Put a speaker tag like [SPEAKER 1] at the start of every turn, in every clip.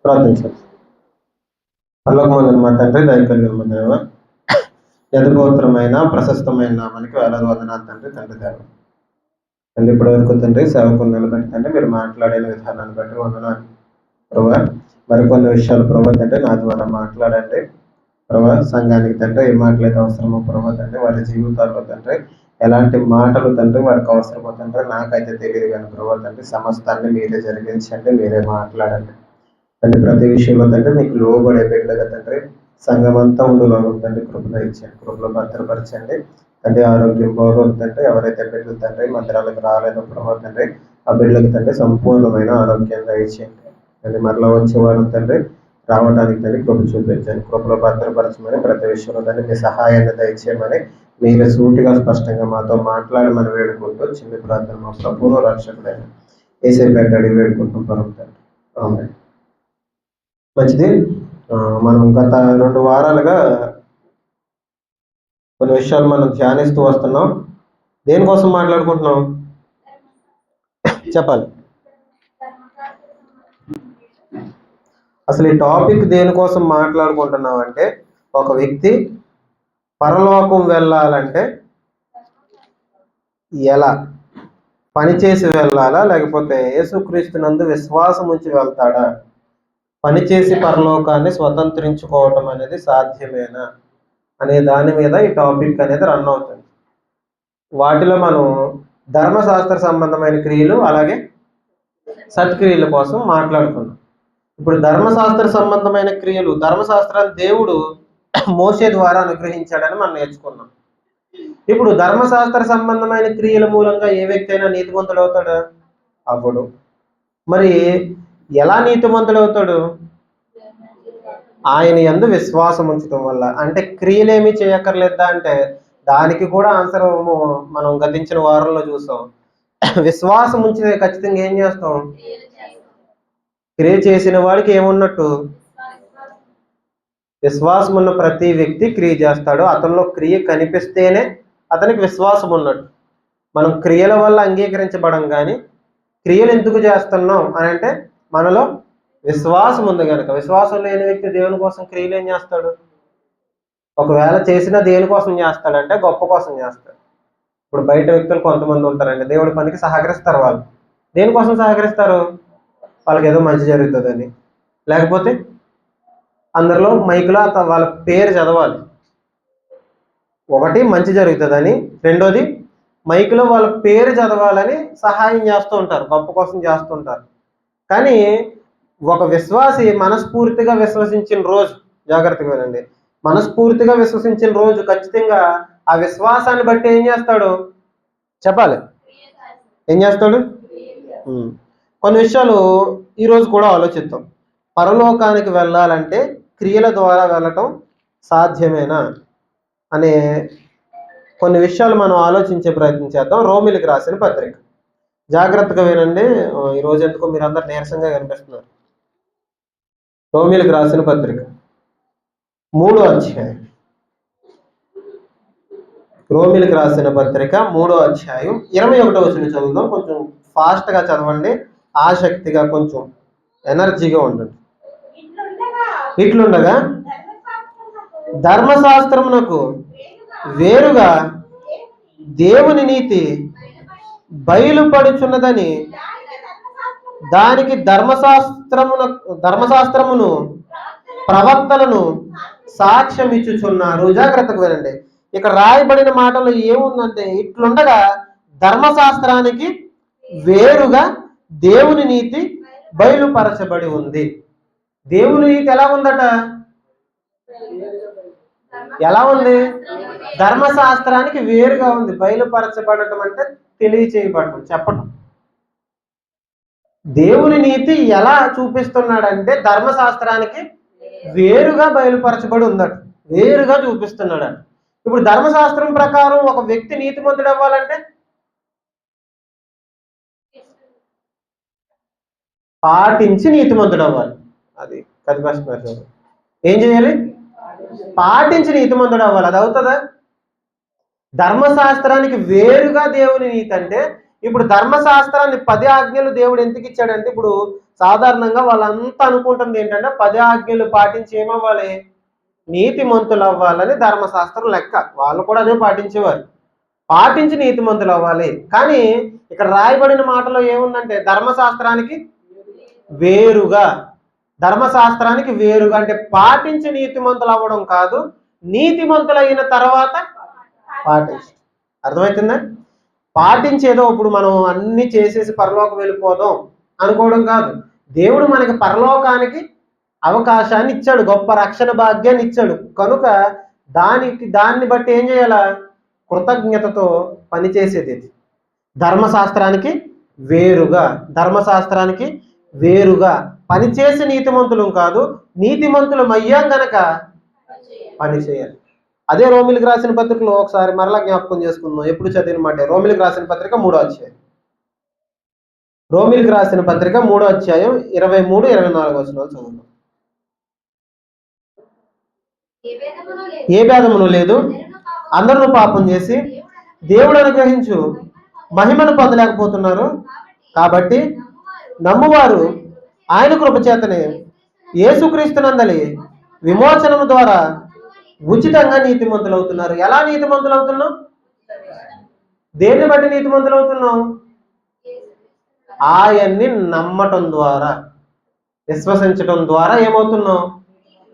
[SPEAKER 1] ప్రార్థించాలి. పరలోకమందున మా తండ్రి, దయ కలిగిన మా దేవ, యథగోత్రమైన ప్రశస్తమైన నామానికి వేలాది వందనాలు తండ్రి దేవ. తండ్రి ఇప్పటి వరకు తండ్రి సేవకుని నిలబెట్టి తండ్రి మీరు మాట్లాడిన విధానాన్ని బట్టి వందనాలు ప్రభా. మరికొన్ని విషయాలు ప్రభా తండ్రి నా ద్వారా మాట్లాడండి ప్రభా. సంఘానికి తండ్రి ఏ మాటలైతే అవసరమో ప్రభా తండ్రి వారి జీవితాల్లో తండ్రి ఎలాంటి మాటలు తండ్రి వారికి అవసరమో తండ్రి నాకైతే తెలియదు కానీ ప్రభా తండ్రి సమస్తాన్ని మీరే జరిగించండి, మీరే మాట్లాడండి తండ్రి. ప్రతి విషయంలో తండ్రి మీకు లోబడే బిడ్డగా తండ్రి సంఘం అంతా ఉండులోగా తండ్రి కృపలో ఇచ్చండి, కృపలో భద్రపరచండి తండ్రి. ఆరోగ్యం బాగోతుందంటే ఎవరైతే బిడ్డలు తండ్రి మందిరాలకు రాలేదో ప్రభావ తండ్రి ఆ బిడ్డలకు తండ్రి సంపూర్ణమైన ఆరోగ్యంగా ఇచ్చేయండి తండ్రి. మరలా వచ్చేవారు తండ్రి రావడానికి తండ్రి కృప చూపించండి, కృపలో భద్రపరచమని ప్రతి విషయంలో తండ్రి మీ సహాయాన్ని దయచేయమని మీరే సూటిగా స్పష్టంగా మాతో మాట్లాడమని వేడుకుంటూ చిన్న ప్రార్థన మా ప్రభువును రక్షకుడైన యేసయ్య అడిగి వేడుకుంటాం పరమ తండ్రి. ఆమేన్. మంచిది. మనం గత 2 వారాలుగా కొన్ని విషయాలు మనం ధ్యానిస్తూ వస్తున్నాం. దేనికోసం మాట్లాడుకుంటున్నాం చెప్పాలి. అసలు ఈ టాపిక్ దేనికోసం మాట్లాడుకుంటున్నాం అంటే, ఒక వ్యక్తి పరలోకం వెళ్ళాలంటే ఎలా పనిచేసి వెళ్ళాలా, లేకపోతే యేసుక్రీస్తునందు విశ్వాసం ఉంచి వెళ్తాడా, పనిచేసి పరలోకాన్ని స్వతంత్రించుకోవటం అనేది సాధ్యమేనా అనే దాని మీద ఈ టాపిక్ అనేది రన్ అవుతుంది. వాటిలో మనం ధర్మశాస్త్ర సంబంధమైన క్రియలు అలాగే సత్క్రియల కోసం మాట్లాడుకున్నాం. ఇప్పుడు ధర్మశాస్త్ర సంబంధమైన క్రియలు, ధర్మశాస్త్రాన్ని దేవుడు మోషే ద్వారా అనుగ్రహించాడని మనం నేర్చుకున్నాం. ఇప్పుడు ధర్మశాస్త్ర సంబంధమైన క్రియల మూలంగా ఏ వ్యక్తి అయినా నీతిమంతుడు అవుతాడా? అవ్వడు. మరి ఎలా నీతిమంతుడు అవుతాడు? ఆయన యందు విశ్వాసం ఉంచడం వల్ల. అంటే క్రియలేమీ చేయక్కర్లేదా అంటే దానికి కూడా ఆన్సర్ మనం గతించిన వారంలో చూసాం. విశ్వాసం ఉంచితే ఖచ్చితంగా ఏం చేస్తాం? క్రియ చేసిన వాడికి ఏమున్నట్టు? విశ్వాసం ఉన్న ప్రతి వ్యక్తి క్రియ చేస్తాడు. అతనిలో క్రియ కనిపిస్తేనే అతనికి విశ్వాసం ఉన్నట్టు. మనం క్రియల వల్ల అంగీకరించబడం కానీ క్రియలు ఎందుకు చేస్తున్నాం అని అంటే మనలో విశ్వాసం ఉంది కనుక. విశ్వాసం లేని వ్యక్తి దేవుని కోసం క్రియలు ఏం చేస్తాడు? ఒకవేళ చేసినా దేనికోసం చేస్తాడంటే గొప్ప కోసం చేస్తాడు. ఇప్పుడు బయట వ్యక్తులు కొంతమంది ఉంటారండి, దేవుడి పనికి సహకరిస్తారు. వాళ్ళు దేనికోసం సహకరిస్తారు? వాళ్ళకి ఏదో మంచి జరుగుతుందని, లేకపోతే అందరిలో మైకులో వాళ్ళ పేరు చదవాలి. ఒకటి మంచి జరుగుతుందని, రెండోది మైకులో వాళ్ళ పేరు చదవాలని సహాయం చేస్తూ ఉంటారు, గొప్ప కోసం చేస్తూ ఉంటారు. కానీ ఒక విశ్వాసి మనస్ఫూర్తిగా విశ్వసించిన రోజు, జాగ్రత్తగా వినండి, మనస్ఫూర్తిగా విశ్వసించిన రోజు ఖచ్చితంగా ఆ విశ్వాసాన్ని బట్టి ఏం చేస్తాడు చెప్పాలి? ఏం చేస్తాడు? కొన్ని విషయాలు ఈరోజు కూడా ఆలోచిద్దాం. పరలోకానికి వెళ్ళాలంటే క్రియల ద్వారా వెళ్ళటం సాధ్యమేనా అనే కొన్ని విషయాలు మనం ఆలోచించే ప్రయత్నం చేద్దాం. రోమిలికి రాసిన పత్రిక, జాగ్రత్తగా వినండి. ఈరోజు ఎందుకో మీరు అందరు నీరసంగా కనిపిస్తున్నారు. రోమిలికి రాసిన పత్రిక 3వ అధ్యాయం. రోమిలికి రాసిన పత్రిక 3వ అధ్యాయం 21వ వచనం చదువుదాం. కొంచెం ఫాస్ట్గా చదవండి, ఆసక్తిగా, కొంచెం ఎనర్జీగా ఉండండి. ఇట్లుండగా ధర్మశాస్త్రమునకు వేరుగా దేవుని నీతి బయలుపడుచున్నదని దానికి ధర్మశాస్త్రమును ప్రవక్తలను సాక్ష్యం ఇచ్చుచున్నారు. జాగ్రత్తగా వినండి. ఇక్కడ రాయబడిన మాటలు ఏముందంటే, ఇట్లుండగా ధర్మశాస్త్రానికి వేరుగా దేవుని నీతి బయలుపరచబడి ఉంది. దేవుని నీతి ఎలా ఉందట? ఎలా ఉంది? ధర్మశాస్త్రానికి వేరుగా ఉంది. బయలుపరచబడటం అంటే తెలియచేయబడటం, చెప్పటం. దేవుని నీతి ఎలా చూపిస్తున్నాడంటే ధర్మశాస్త్రానికి వేరుగా బయలుపరచబడి ఉందట, వేరుగా చూపిస్తున్నాడట. ఇప్పుడు ధర్మశాస్త్రం ప్రకారం ఒక వ్యక్తి నీతిమంతుడు అవ్వాలంటే పాటించి నీతిమంతుడు అవ్వాలి. అది కదిపేస్తున్నారు. ఏం చేయాలి? పాటించి నీతిమంతుడు అవ్వాలి. అది అవుతుందా? ధర్మశాస్త్రానికి వేరుగా దేవుని నీతి అంటే ఇప్పుడు ధర్మశాస్త్రాన్ని 10 ఆజ్ఞలు దేవుడు ఎందుకు ఇచ్చాడంటే, ఇప్పుడు సాధారణంగా వాళ్ళంతా అనుకుంటుంది ఏంటంటే 10 ఆజ్ఞలు పాటించి ఏమవ్వాలి, నీతిమంతులు అవ్వాలని ధర్మశాస్త్రం లెక్క. వాళ్ళు కూడా అదే పాటించేవారు, పాటించి నీతిమంతులు అవ్వాలి. కానీ ఇక్కడ రాయబడిన మాటలో ఏముందంటే ధర్మశాస్త్రానికి వేరుగా, ధర్మశాస్త్రానికి వేరుగా అంటే పాటించి నీతిమంతులు అవ్వడం కాదు, నీతిమంతులైన తర్వాత పాటించి. అర్థమవుతుందా? పాటించేదో ఇప్పుడు మనం అన్ని చేసేసి పరలోకం వెళ్ళిపోదాం అనుకోవడం కాదు. దేవుడు మనకి పరలోకానికి అవకాశాన్ని ఇచ్చాడు, గొప్ప రక్షణ భాగ్యాన్ని ఇచ్చాడు. కనుక దాన్ని బట్టి ఏం చేయాలా, కృతజ్ఞతతో పనిచేసేది. ధర్మశాస్త్రానికి వేరుగా, ధర్మశాస్త్రానికి వేరుగా పనిచేసే నీతిమంతులం కాదు, నీతిమంతులం అయ్యాం గనక పని చేయాలి. అదే రోమిలికి రాసిన పత్రికలో ఒకసారి మరలా జ్ఞాపకం చేసుకుందాం. ఎప్పుడు చదివిన మాట, రోమిలికి రాసిన పత్రిక 3వ అధ్యాయం, రోమిలికి రాసిన పత్రిక 3వ అధ్యాయం 23-24 వచనాలు చదువుతాం. ఏ భేదమును లేదు, అందరూ పాపం చేసి దేవుడు అనుగ్రహించు మహిమను పొందలేకపోతున్నారు. కాబట్టి నమ్మువారు ఆయన కృపచేతనే యేసుక్రీస్తునందలి విమోచనము ద్వారా ఉచితంగా నీతిమంతులు అవుతున్నారు. ఎలా నీతిమంతులు అవుతున్నాం? దేన్ని బట్టి నీతిమంతులు అవుతున్నాం? ఆయన్ని నమ్మటం ద్వారా, విశ్వసించటం ద్వారా ఏమవుతున్నాం?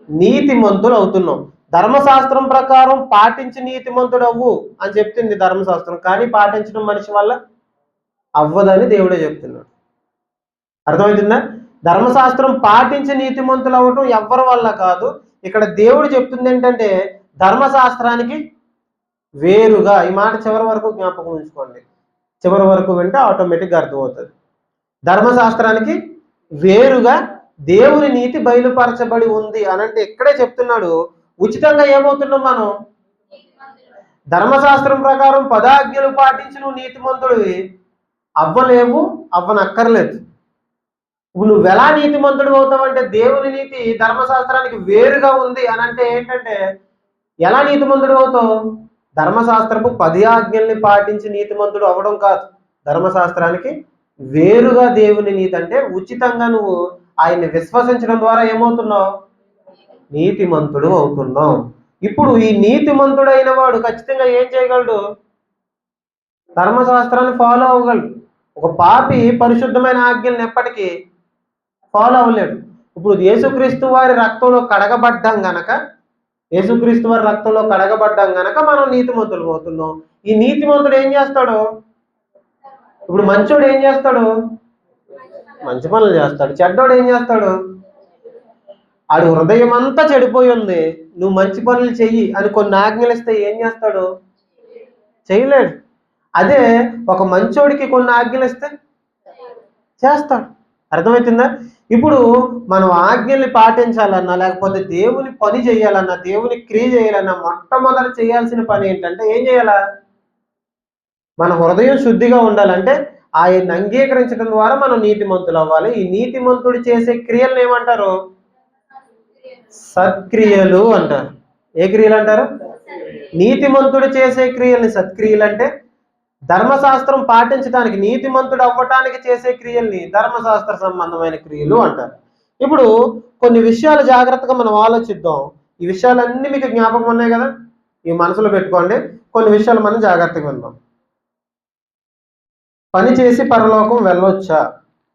[SPEAKER 1] నీతిమంతులు అవుతున్నాం. ధర్మశాస్త్రం ప్రకారం పాటించి నీతిమంతుడు అవ్వు అని చెప్తుంది ధర్మశాస్త్రం, కానీ పాటించడం మనిషి వల్ల అవ్వదని దేవుడే చెప్తున్నాడు. అర్థమవుతుందా? ధర్మశాస్త్రం పాటించి నీతిమంతులు అవ్వటం ఎవరి వల్ల కాదు. ఇక్కడ దేవుడు చెప్తుంది ఏంటంటే ధర్మశాస్త్రానికి వేరుగా. ఈ మాట చివరి వరకు జ్ఞాపకం ఉంచుకోండి, చివరి వరకు వింటే ఆటోమేటిక్గా అర్థమవుతుంది. ధర్మశాస్త్రానికి వేరుగా దేవుని నీతి బయలుపరచబడి ఉంది అనంటే ఇక్కడే చెప్తున్నాడు ఉచితంగా ఏమవుతున్నాం మనం. ధర్మశాస్త్రం ప్రకారం 10 ఆజ్ఞలు పాటించి నువ్వు నీతిమంతుడివి అవ్వలేవు, అవ్వనక్కర్లేదు. నువ్వు ఎలా నీతిమంతుడు అవుతావంటే దేవుని నీతి ధర్మశాస్త్రానికి వేరుగా ఉంది అని అంటే ఏంటంటే ఎలా నీతిమంతుడు అవుతావు? ధర్మశాస్త్రపు 10 ఆజ్ఞల్ని పాటించి నీతిమంతుడు అవ్వడం కాదు, ధర్మశాస్త్రానికి వేరుగా దేవుని నీతి అంటే ఉచితంగా నువ్వు ఆయన్ని విశ్వసించడం ద్వారా ఏమవుతున్నావు? నీతిమంతుడు అవుతున్నావు. ఇప్పుడు ఈ నీతిమంతుడు అయిన వాడు ఖచ్చితంగా ఏం చేయగలడు? ధర్మశాస్త్రాన్ని ఫాలో అవ్వగలడు. ఒక పాపి పరిశుద్ధమైన ఆజ్ఞల్ని ఎప్పటికీ ఫాలో అవ్వలేడు. ఇప్పుడు యేసుక్రీస్తు వారి రక్తంలో కడగబడ్డాం గనక, యేసుక్రీస్తు వారి రక్తంలో కడగబడ్డాం గనక మనం నీతిమంతులు అవుతున్నాం. ఈ నీతిమంతుడు ఏం చేస్తాడు? ఇప్పుడు మంచోడు ఏం చేస్తాడు? మంచి పనులు చేస్తాడు. చెడ్డోడు ఏం చేస్తాడు? ఆడు హృదయం అంతా చెడిపోయి ఉంది, నువ్వు మంచి పనులు చెయ్యి అని కొన్ని ఆజ్ఞలు ఇస్తే ఏం చేస్తాడు? చేయలేడు. అదే ఒక మంచోడికి కొన్ని ఆజ్ఞలు ఇస్తే చేస్తాడు. అర్థమవుతుందా? ఇప్పుడు మనం ఆజ్ఞల్ని పాటించాలన్నా, లేకపోతే దేవుని పని చేయాలన్నా, దేవుని క్రియ చేయాలన్నా మొట్టమొదటి చేయాల్సిన పని ఏంటంటే ఏం చేయాలా? మన హృదయం శుద్ధిగా ఉండాలంటే ఆయన్ని అంగీకరించడం ద్వారా మనం నీతిమంతులు అవ్వాలి. ఈ నీతిమంతుడు చేసే క్రియలను ఏమంటారు? సత్క్రియలు అంటారు. ఏ క్రియలు అంటారు? నీతిమంతుడు చేసే క్రియల్ని సత్క్రియలు అంటే ధర్మశాస్త్రం పాటించడానికి, నీతిమంతుడు అవ్వటానికి చేసే క్రియల్ని ధర్మశాస్త్ర సంబంధమైన క్రియలు అంటారు. ఇప్పుడు కొన్ని విషయాలు జాగ్రత్తగా మనం ఆలోచిద్దాం. ఈ విషయాలన్నీ మీకు జ్ఞాపకం ఉన్నాయి కదా, ఈ మనసులో పెట్టుకోండి. కొన్ని విషయాలు మనం జాగ్రత్తగా విందాం. పని చేసి పరలోకం వెళ్ళొచ్చా,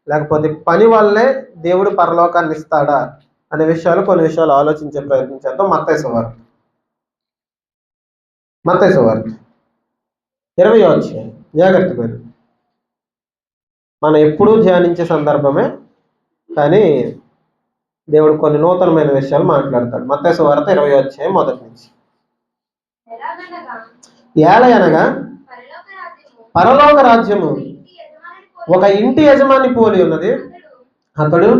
[SPEAKER 1] లేకపోతే పని వల్లే దేవుడు పరలోకాన్ని ఇస్తాడా అనే విషయాలు, కొన్ని విషయాలు ఆలోచించే ప్రయత్నం చేద్దాం. మత్తయి సువార్త 20వ అధ్యాయం జాగ్రత్తగా మనం ఎప్పుడూ ధ్యానించే సందర్భమే, కానీ దేవుడు కొన్ని నూతనమైన విషయాలు మాట్లాడతాడు. మత్తయి సువార్త 20వ అధ్యాయం మొదటి నుంచి. ఏలయనగా పరలోక రాజ్యము ఒక ఇంటి యజమాని పోలి ఉన్నది. అతడు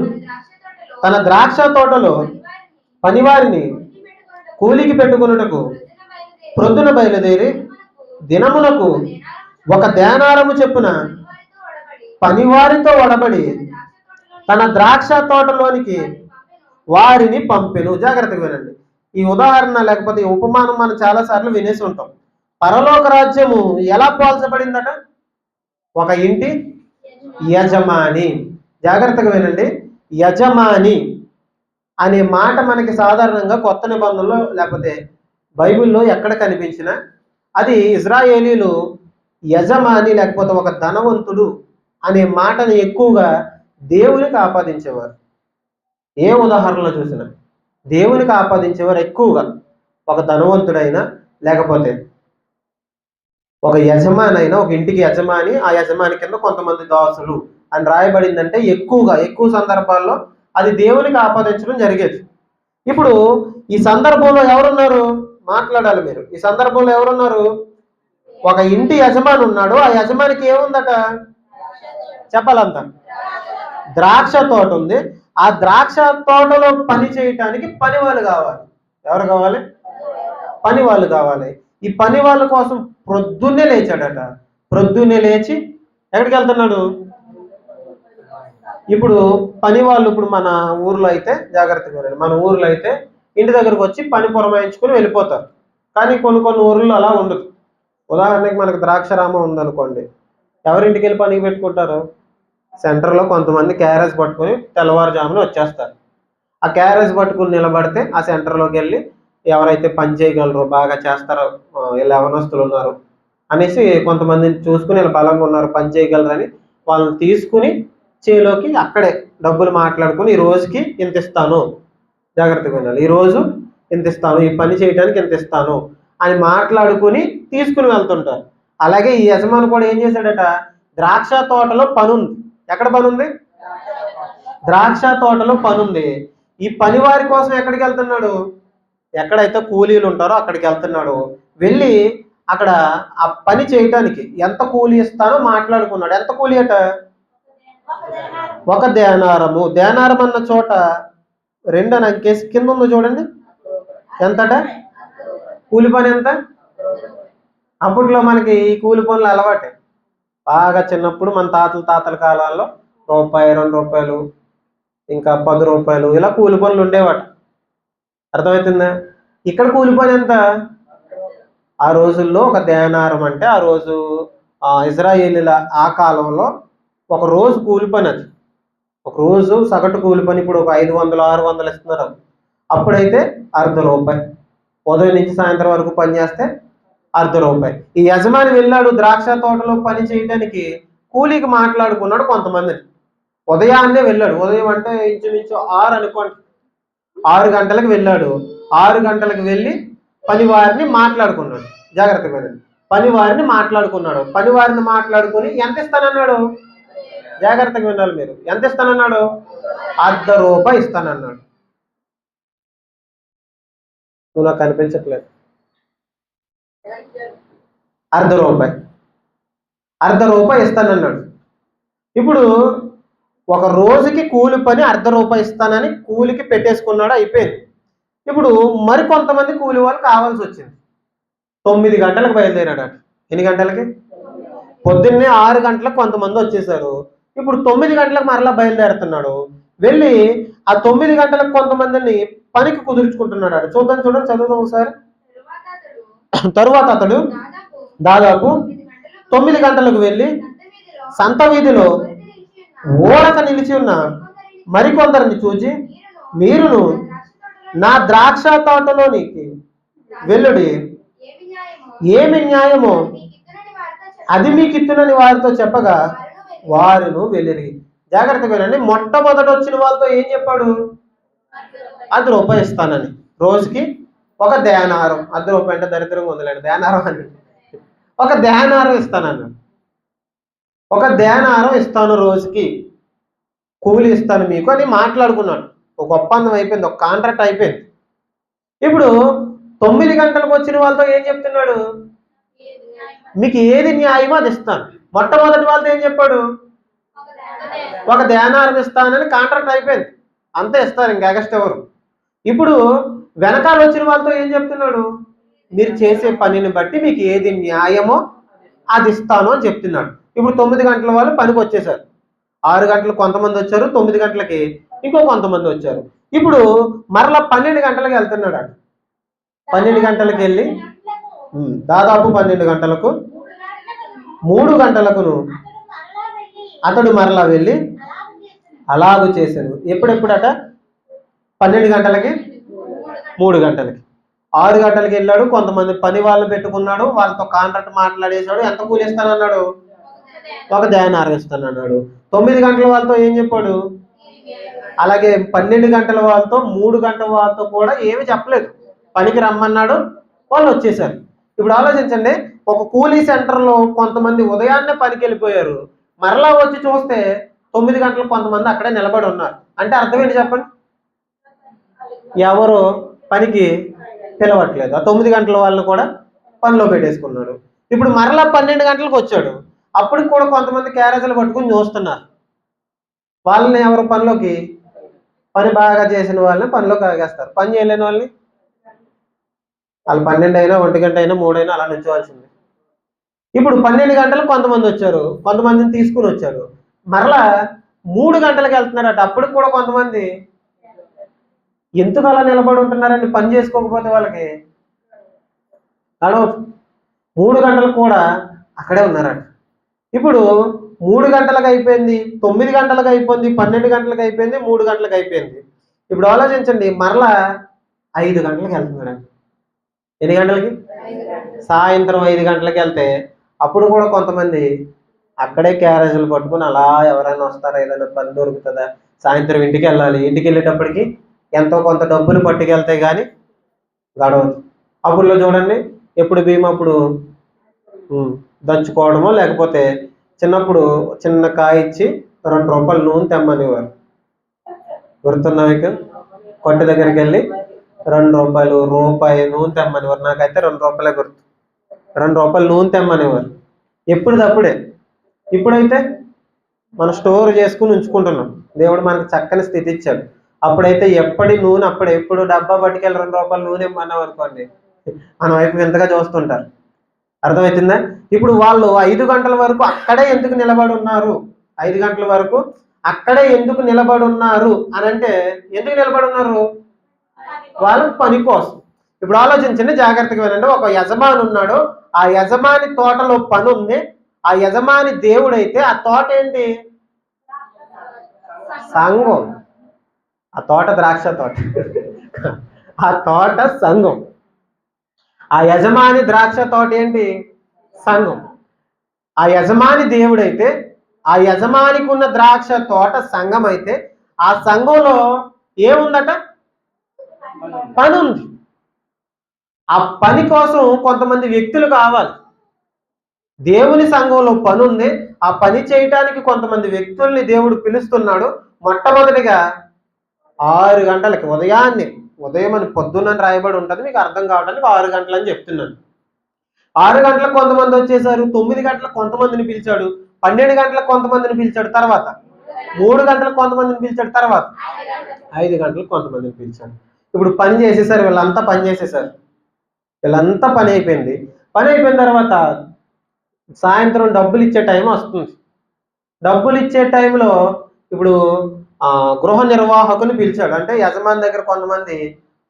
[SPEAKER 1] తన ద్రాక్ష తోటలో పనివారిని కూలికి పెట్టుకున్నటకు ప్రొద్దున బయలుదేరి దినమునకు 1 దేనారము చెప్పున పనివారితో ఒడబడి తన ద్రాక్ష తోటలోనికి వారిని పంపెను. జాగ్రత్తగా వినండి. ఈ ఉదాహరణ లేకపోతే ఈ ఉపమానం మనం చాలాసార్లు వినేసి ఉంటాం. పరలోక రాజ్యము ఎలా పోల్చబడిందట? ఒక ఇంటి యజమాని. జాగ్రత్తగా వినండి. యజమాని అనే మాట మనకి సాధారణంగా కొత్త నిబంధనలో లేకపోతే బైబిల్లో ఎక్కడ కనిపించినా అది ఇజ్రాయేలీలు యజమాని లేకపోతే ఒక ధనవంతుడు అనే మాటని ఎక్కువగా దేవునికి ఆపాదించేవారు. ఏ ఉదాహరణలో చూసినా దేవునికి ఆపాదించేవారు ఎక్కువగా. ఒక ధనవంతుడైనా లేకపోతే ఒక యజమాని అయినా, ఒక ఇంటికి యజమాని, ఆ యజమాని కింద కొంతమంది దాసులు అని రాయబడిందంటే ఎక్కువ సందర్భాల్లో అది దేవునికి ఆపాదించడం జరిగేది. ఇప్పుడు ఈ సందర్భంలో ఎవరున్నారు మాట్లాడాలి మీరు. ఈ సందర్భంలో ఎవరున్నారు? ఒక ఇంటి యజమాని ఉన్నాడు. ఆ యజమానికి ఏముందట చెప్పాలంతా? ద్రాక్ష తోట ఉంది. ఆ ద్రాక్ష తోటలో పని చేయటానికి పని వాళ్ళు కావాలి. ఎవరు కావాలి? పని వాళ్ళు కావాలి. ఈ పని వాళ్ళ కోసం ప్రొద్దున్నే లేచాడట. ప్రొద్దున్నే లేచి ఎక్కడికి వెళ్తున్నాడు? ఇప్పుడు పని వాళ్ళు ఇప్పుడు మన ఊర్లో అయితే జాగ్రత్తగా ఉండండి. మన ఊర్లో అయితే ఇంటి దగ్గరకు వచ్చి పని పురమాయించుకుని వెళ్ళిపోతారు. కానీ కొన్ని ఊర్లో అలా ఉండదు. ఉదాహరణకి మనకు ద్రాక్షారామం ఉందనుకోండి, ఎవరింటికి వెళ్ళి పనికి పెట్టుకుంటారు? సెంటర్లో కొంతమంది క్యారేజ్ పట్టుకుని తెల్లవారుజామున వచ్చేస్తారు. ఆ క్యారేజ్ పట్టుకుని నిలబడితే ఆ సెంటర్లోకి వెళ్ళి ఎవరైతే పని చేయగలరో బాగా చేస్తారో వీళ్ళు యవనస్తులు ఉన్నారు అనేసి కొంతమందిని చూసుకుని వీళ్ళు బలంగా ఉన్నారు పని చేయగలరని వాళ్ళని తీసుకుని చేలోకి అక్కడే డబ్బులు మాట్లాడుకుని ఈ రోజుకి ఇంత ఇస్తాను, జాగ్రత్తగా ఉండాలి, ఈ రోజు ఇంత ఇస్తాను, ఈ పని చేయడానికి ఇంత ఇస్తాను అని మాట్లాడుకుని తీసుకుని వెళ్తుంటారు. అలాగే ఈ యజమాని కూడా ఏం చేశాడట? ద్రాక్ష తోటలో పనుంది. ఎక్కడ పనుంది? ద్రాక్ష తోటలో పనుంది. ఈ పని వారి కోసం ఎక్కడికి వెళ్తున్నాడు? ఎక్కడైతే కూలీలు ఉంటారో అక్కడికి వెళ్తున్నాడు. వెళ్ళి అక్కడ ఆ పని చేయటానికి ఎంత కూలీ ఇస్తానో మాట్లాడుకున్నాడు. ఎంత కూలీ అట? ఒక దేనారము. దేనారం అన్న చోట 2 అని అంకేసి కింద ఉందో చూడండి. ఎంతట? కూలి పని ఎంత? అప్పట్లో మనకి ఈ కూలి పనులు అలవాటే. బాగా చిన్నప్పుడు మన తాతల కాలాల్లో రూపాయి, 2 రూపాయలు, ఇంకా 10 రూపాయలు ఇలా కూలి పనులు ఉండేవాట. అర్థమవుతుందా? ఇక్కడ కూలి పని ఎంత? ఆ రోజుల్లో ఒక దేనారం అంటే ఆ రోజు ఇజ్రాయేలీల ఆ కాలంలో ఒక రోజు కూలి పని అది. ఒక రోజు సగటు కూలి పని ఇప్పుడు ఒక 500, 600 ఇస్తున్నారు. అప్పుడైతే ₹1/2. ఉదయం నుంచి సాయంత్రం వరకు పని చేస్తే ₹1/2. ఈ యజమాని వెళ్ళాడు ద్రాక్ష తోటలో పని చేయడానికి. కూలీకి మాట్లాడుకున్నాడు కొంతమందిని. ఉదయాన్నే వెళ్ళాడు. ఉదయం అంటే ఇంచుమించు 6 అనుకోండి. 6 గంటలకు వెళ్ళాడు. 6 గంటలకు వెళ్ళి పని వారిని మాట్లాడుకున్నాడు. జాగ్రత్తగా వినండి. పని వారిని మాట్లాడుకున్నాడు. పని వారిని మాట్లాడుకుని ఎంత ఇస్తానన్నాడు? జాగ్రత్తగా వినాలి మీరు. ఎంత ఇస్తానన్నాడు? ₹1/2 ఇస్తానన్నాడు. నువ్వు నాకు కనిపించట్లేదు. ₹1/2 ఇస్తానన్నాడు. ఇప్పుడు ఒక రోజుకి కూలి పని ₹1/2 ఇస్తానని కూలికి పెట్టేసుకున్నాడు. అయిపోయింది. ఇప్పుడు మరికొంతమంది కూలి వాళ్ళు కావాల్సి వచ్చింది. 9 గంటలకు బయలుదేరాడు. ఎన్ని గంటలకి? పొద్దున్నే 6 గంటలకు కొంతమంది వచ్చేసారు. ఇప్పుడు 9 గంటలకు మరలా బయలుదేరుతున్నాడు. వెళ్ళి ఆ 9 గంటలకు కొంతమందిని పనికి కుదుర్చుకుంటున్నాడు. చూడండి, చదువుదాం ఒకసారి. తరువాత అతడు దాదాపు 9 గంటలకు వెళ్ళి సంత వీధిలో ఊరక నిలిచి ఉన్న మరికొందరిని చూచి, మీరును నా ద్రాక్ష తోటలోనికి వెళ్ళుడి, ఏమి న్యాయమో అది మీకు ఇత్తునని వారితో చెప్పగా వారును వెళ్ళిరి. జాగ్రత్తగా వినండి. మొట్టమొదట వచ్చిన వాళ్ళతో ఏం చెప్పాడు? ₹1/2 ఇస్తానని. రోజుకి ఒక దేనారం. ₹1/2 అంటే దరిద్రంగా ఉందిలేండి. దేనారం అని ఒక దేనారం ఇస్తానన్నాడు. ఒక దేనారం ఇస్తాను, రోజుకి కూలి ఇస్తాను మీకు అని మాట్లాడుకున్నాడు. ఒక ఒప్పందం అయిపోయింది, ఒక కాంట్రాక్ట్ అయిపోయింది. ఇప్పుడు 9 గంటలకు వచ్చిన వాళ్ళతో ఏం చెప్తున్నాడు? మీకు ఏది న్యాయమో అది ఇస్తాను. మొట్టమొదటి వాళ్ళతో ఏం చెప్పాడు? ఒక దేనారం ఇస్తానని కాంట్రాక్ట్ అయిపోయింది, అంతే ఇస్తారు, ఇంకా ఎగస్ట్ ఎవరు. ఇప్పుడు వెనకాల వచ్చిన వాళ్ళతో ఏం చెప్తున్నాడు? మీరు చేసే పనిని బట్టి మీకు ఏది న్యాయమో అది ఇస్తాను అని చెప్తున్నాడు. ఇప్పుడు 9 గంటల వాళ్ళు పనికి వచ్చేసారు. 6 గంటలకు కొంతమంది వచ్చారు, 9 గంటలకి ఇంకో కొంతమంది వచ్చారు. ఇప్పుడు మరలా 12 గంటలకు వెళ్తున్నాడు. 12 గంటలకు వెళ్ళి దాదాపు 12 గంటలకు 3 గంటలకును అతడు మరలా వెళ్ళి అలాగూ చేశాను. ఎప్పుడెప్పుడట? 12 గంటలకి, 3 గంటలకి, 6 గంటలకి వెళ్ళాడు. కొంతమంది పని వాళ్ళు పెట్టుకున్నాడు, వాళ్ళతో కాంట్రాక్ట్ మాట్లాడేశాడు. ఎంత కూలి ఇస్తానన్నాడు? ఒక దేనారం ఇస్తానన్నాడు. 9 గంటల వాళ్ళతో ఏం చెప్పాడు? అలాగే 12 గంటల వాళ్ళతో, 3 గంటల వాళ్ళతో కూడా ఏమి చెప్పలేదు. పనికి రమ్మన్నాడు, వాళ్ళు వచ్చేసారు. ఇప్పుడు ఆలోచించండి, ఒక కూలీ సెంటర్లో కొంతమంది ఉదయాన్నే పనికి వెళ్ళిపోయారు, మరలా వచ్చి చూస్తే 9 గంటలకు కొంతమంది అక్కడే నిలబడి ఉన్నారు. అంటే అర్థం ఏంటి చెప్పండి? ఎవరు పనికి పిలవట్లేదు. ఆ 9 గంటల వాళ్ళని కూడా పనిలో పెట్టేసుకున్నాడు. ఇప్పుడు మరలా 12 గంటలకు వచ్చాడు, అప్పటికి కూడా కొంతమంది క్యారేజీలు పట్టుకుని చూస్తున్నారు. వాళ్ళని ఎవరు పనిలోకి, పని బాగా చేసిన వాళ్ళని పనిలోకి ఆగేస్తారు. పని చేయలేని వాళ్ళని వాళ్ళు 12 అయినా, 1 గంట అయినా, 3 అయినా అలా నుంచోవాల్సింది. ఇప్పుడు 12 గంటలకు కొంతమంది వచ్చారు, కొంతమందిని తీసుకుని వచ్చారు, మరలా 3 గంటలకు వెళ్తున్నారట. అప్పటికి కూడా కొంతమంది ఎందుకు అలా నిలబడి ఉంటున్నారండి? పని చేసుకోకపోతే వాళ్ళకి అడవ 3 గంటలకు కూడా అక్కడే ఉన్నారట. ఇప్పుడు 3 గంటలకు అయిపోయింది, 9 గంటలకు అయిపోయింది, 12 గంటలకు అయిపోయింది, 3 గంటలకు అయిపోయింది. ఇప్పుడు ఆలోచించండి, మరలా 5 గంటలకు వెళ్తున్నాడండి. ఎన్ని గంటలకి? సాయంత్రం 5 గంటలకు వెళ్తే అప్పుడు కూడా కొంతమంది అక్కడే క్యారేజీలు పట్టుకుని అలా ఎవరైనా వస్తారా, ఏదైనా పని దొరుకుతుందా, సాయంత్రం ఇంటికి వెళ్ళాలి, ఇంటికి వెళ్ళేటప్పటికి ఎంతో కొంత డబ్బులు పట్టుకెళ్తే కానీ గడవదు. అప్పుడులో చూడండి, ఎప్పుడు బియ్యం అప్పుడు దంచుకోవడమో, లేకపోతే చిన్నప్పుడు చిన్న కాయ ఇచ్చి 2 రూపాయలు నూనె తెమ్మనేవారు. గుర్తున్నాయిక? కొట్టు దగ్గరికి వెళ్ళి 2 రూపాయలు, రూపాయి నూనె తెమ్మనేవారు. నాకైతే 2 రూపాయలే గుర్తు. 2 రూపాయలు నూనె తెమ్మనేవారు. ఎప్పుడుదప్పుడే. ఇప్పుడైతే మనం స్టోర్ చేసుకుని ఉంచుకుంటున్నాం. దేవుడు మనకు చక్కని స్థితి ఇచ్చాడు. అప్పుడైతే ఎప్పటి నూనె అప్పుడే, ఎప్పుడు డబ్బా పట్టుకెళ్ళి 2 రూపాయలు నూనె ఇమ్మన్నాం అనుకోండి, మన వైపు వింతగా చూస్తుంటారు. అర్థమవుతుందా? ఇప్పుడు వాళ్ళు 5 గంటల వరకు అక్కడే ఎందుకు నిలబడి ఉన్నారు? 5 గంటల వరకు అక్కడే ఎందుకు నిలబడి ఉన్నారు అని అంటే, ఎందుకు నిలబడి ఉన్నారు? వాళ్ళ పని కోసం. ఇప్పుడు ఆలోచించండి, జాగ్రత్తగా వినండి. ఒక యజమాని ఉన్నాడు, ఆ యజమాని తోటలో పని ఉంది. ఆ యజమాని దేవుడైతే ఆ తోట ఏంటి? సంఘం. ఆ తోట ద్రాక్ష తోట, ఆ తోట సంఘం. ఆ యజమాని ద్రాక్ష తోట ఏంటి? సంఘం. ఆ యజమాని దేవుడైతే, ఆ యజమానికి ఉన్న ద్రాక్ష తోట సంఘం అయితే, ఆ సంఘంలో ఏముందట? పని ఉంది. ఆ పని కోసం కొంతమంది వ్యక్తులు కావాలి. దేవుని సంఘంలో పని ఉంది, ఆ పని చేయటానికి కొంతమంది వ్యక్తుల్ని దేవుడు పిలుస్తున్నాడు. మొట్టమొదటిగా 6 గంటలకి, ఉదయం అని పొద్దున్న రాయబడి ఉంటుంది, మీకు అర్థం కావడానికి 6 గంటలు అని చెప్తున్నాను. 6 గంటలకు కొంతమంది వచ్చేసారు, 9 గంటలకు కొంతమందిని పిలిచాడు, 12 గంటలకు కొంతమందిని పిలిచాడు, తర్వాత 3 గంటలకు కొంతమందిని పిలిచాడు, తర్వాత 5 గంటలకు కొంతమందిని పిలిచాడు. ఇప్పుడు పని చేసేసారు, వీళ్ళంతా పని చేసేసారు. వీళ్ళంతా పని అయిపోయింది. పని అయిపోయిన తర్వాత సాయంత్రం డబ్బులు ఇచ్చే టైం వస్తుంది. డబ్బులు ఇచ్చే టైంలో ఇప్పుడు గృహ నిర్వాహకుని పిలిచాడు. అంటే యజమాని దగ్గర కొంతమంది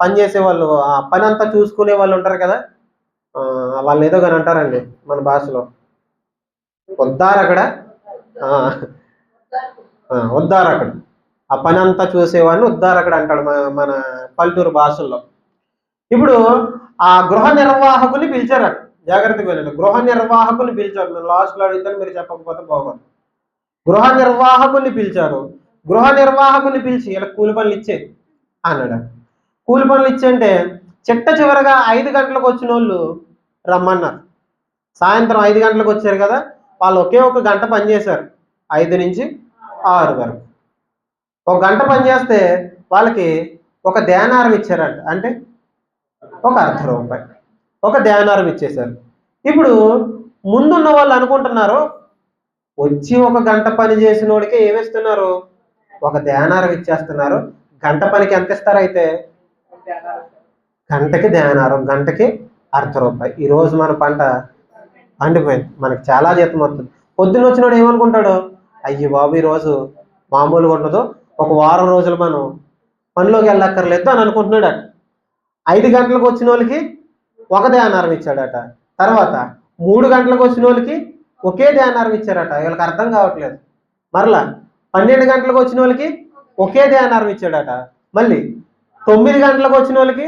[SPEAKER 1] పనిచేసే వాళ్ళు, ఆ పని అంతా చూసుకునే వాళ్ళు ఉంటారు కదా, వాళ్ళు ఏదో కానీ అంటారండి మన భాషలో, ఉద్దారకడ. ఉద్దారకడ, ఆ పని అంతా చూసేవాడిని ఉద్దారకడ అంటాడు మన పల్లెటూరు భాషల్లో. ఇప్పుడు ఆ గృహ నిర్వాహకుని పిలిచారట. జాగ్రత్తగా వెళ్ళండి, గృహ నిర్వాహకుని పిలిచారు. నేను లాస్ట్లో అడుగుతాను, మీరు చెప్పకపోతే బాగోదు. గృహ నిర్వాహకుని పిలిచారు. గృహ నిర్వాహకుని పిలిచి ఇలా కూలి పనులు ఇచ్చే అన్నాడు. కూలి పనులు ఇచ్చేంటే చిట్ట చివరగా 5 గంటలకు వచ్చిన వాళ్ళు రమ్మన్నారు. సాయంత్రం 5 గంటలకు వచ్చారు కదా, వాళ్ళు ఒకే ఒక గంట పని చేశారు, 5 నుంచి 6 వరకు. ఒక గంట పని చేస్తే వాళ్ళకి ఒక దేనారం ఇచ్చారంట. అంటే ఒక ₹1/2 ఒక దేనారం ఇచ్చేశారు. ఇప్పుడు ముందున్న వాళ్ళు అనుకుంటున్నారు, వచ్చి ఒక గంట పని చేసిన వాడికి ఏమిస్తున్నారు? ఒక దేనారం ఇచ్చేస్తున్నారు. గంట పనికి ఎంత ఇస్తారు? అయితే గంటకి దేనారం, గంటకి ₹1/2. ఈరోజు మన పంట పండిపోయింది, మనకి చాలా జీతం వస్తుంది. పొద్దున్న వచ్చినోడు ఏమనుకుంటాడు? అయ్యి బాబు, ఈరోజు మామూలుగా ఉండదు, ఒక వారం రోజులు మనం పనిలోకి వెళ్ళక్కర్లేదు అని అనుకుంటున్నాడట. 5 గంటలకు వచ్చిన వాళ్ళకి ఒక దేనారం ఇచ్చాడట. తర్వాత 3 గంటలకు వచ్చిన వాళ్ళకి ఒకే దేనారం ఇచ్చారట. వీళ్ళకి అర్థం కావట్లేదు. మరలా 12 గంటలకు వచ్చిన వాళ్ళకి ఒకే దేనారం ఇచ్చాడట. మళ్ళీ 9 గంటలకు వచ్చిన వాళ్ళకి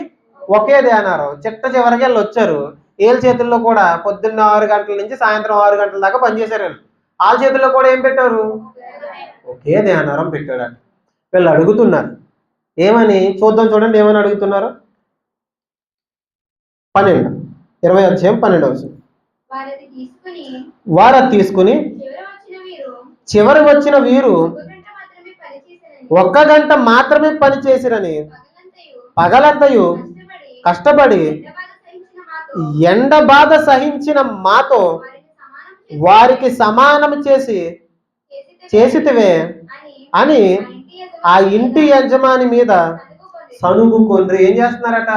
[SPEAKER 1] ఒకే దేనారం. చివరికి వాళ్ళు వచ్చారు, వీళ్ళ చేతుల్లో కూడా పొద్దున్న 6 గంటల నుంచి సాయంత్రం 6 గంటల దాకా పనిచేశారు. వీళ్ళు వాళ్ళ చేతుల్లో కూడా ఏం పెట్టారు? ఒకే దేనారం పెట్టాడట. వీళ్ళు అడుగుతున్నారు ఏమని చూద్దాం, చూడండి ఏమని అడుగుతున్నారు. 20వ అధ్యాయం 12వ వచనం. వారు అది తీసుకుని చివరి వచ్చిన వీరు 1 గంట మాత్రమే పని చేసిరని పగలంతయు కష్టపడి ఎండ బాధ సహించిన మాతో వారికి సమానం చేసితివే అని ఆ ఇంటి యజమాని మీద సనుగుకొండ్రి. ఏం చేస్తున్నారట?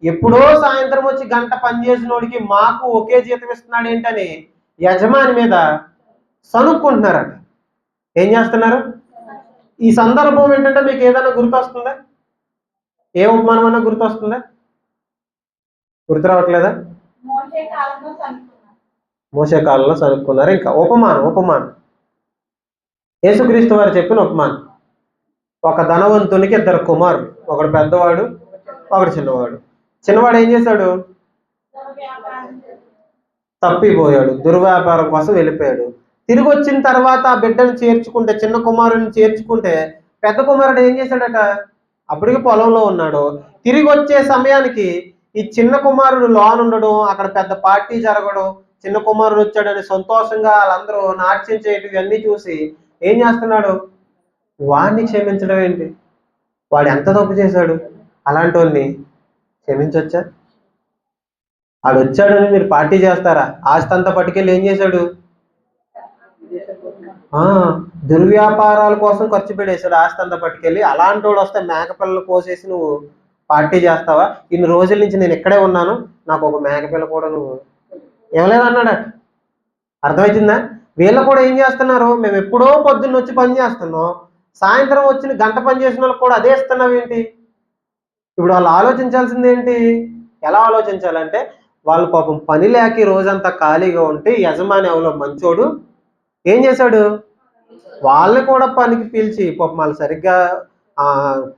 [SPEAKER 1] ఎప్పుడో సాయంత్రం వచ్చి గంట పనిచేసినోడికి మాకు ఒకే జీతం ఇస్తున్నాడు ఏంటని యజమాని మీద సనుక్కుంటున్నారట. ఏం చేస్తున్నారు? ఈ సందర్భం ఏంటంటే మీకు ఏదైనా గుర్తొస్తుందా? ఏ ఉపమానం అన్నా గుర్తొస్తుందా? గుర్తు రావట్లేదా? మోషే కాలంలో సనుక్కున్నారు. ఇంకా ఉపమానం యేసుక్రీస్తు వారు చెప్పిన ఉపమానం. ఒక ధనవంతునికి 2 కుమారులు, ఒకడు పెద్దవాడు ఒకడు చిన్నవాడు. చిన్నవాడు ఏం చేశాడు? తప్పిపోయాడు, దుర్వ్యాపారం కోసం వెళ్ళిపోయాడు. తిరిగి వచ్చిన తర్వాత ఆ బిడ్డను చేర్చుకుంటే, చిన్న కుమారుని చేర్చుకుంటే, పెద్ద కుమారుడు ఏం చేశాడట? అప్పటికి పొలంలో ఉన్నాడు. తిరిగి వచ్చే సమయానికి ఈ చిన్న కుమారుడు లోన్ ఉండడం, అక్కడ పెద్ద పార్టీ జరగడం, చిన్న కుమారుడు వచ్చాడని సంతోషంగా వాళ్ళందరూ నాట్యం చేయడం ఇవన్నీ చూసి ఏం చేస్తున్నాడు? వాడిని క్షమించడం ఏంటి? వాడు ఎంత తప్పు చేశాడు? అలాంటి వాడిని క్షమించవచ్చా? వాడు వచ్చాడని మీరు పార్టీ చేస్తారా? ఆస్తి అంతా పట్టుకెళ్ళి ఏం చేశాడు? దుర్వ్యాపారాల కోసం ఖర్చు పెట్టేశాడు ఆస్తి అంతా పట్టుకెళ్ళి. అలాంటి వాడు వస్తే మేకపిల్లలు కోసేసి నువ్వు పార్టీ చేస్తావా? ఇన్ని రోజుల నుంచి నేను ఇక్కడే ఉన్నాను, నాకు ఒక మేకపిల్ల కూడా నువ్వు ఇవ్వలేదన్నాడట. అర్థమవుతుందా? వీళ్ళు కూడా ఏం చేస్తున్నారు? మేము ఎప్పుడో పొద్దున్న వచ్చి పని చేస్తున్నాం, సాయంత్రం వచ్చిన గంట పని చేసిన వాళ్ళకి కూడా అదే ఇస్తున్నావు ఏంటి? ఇప్పుడు వాళ్ళు ఆలోచించాల్సింది ఏంటి? ఎలా ఆలోచించాలంటే, వాళ్ళు పాపం పని లేక రోజంతా ఖాళీగా ఉంటే యజమాని ఎవరో మంచోడు ఏం చేశాడు? వాళ్ళని కూడా పనికి పిలిచి పాపం వాళ్ళు సరిగ్గా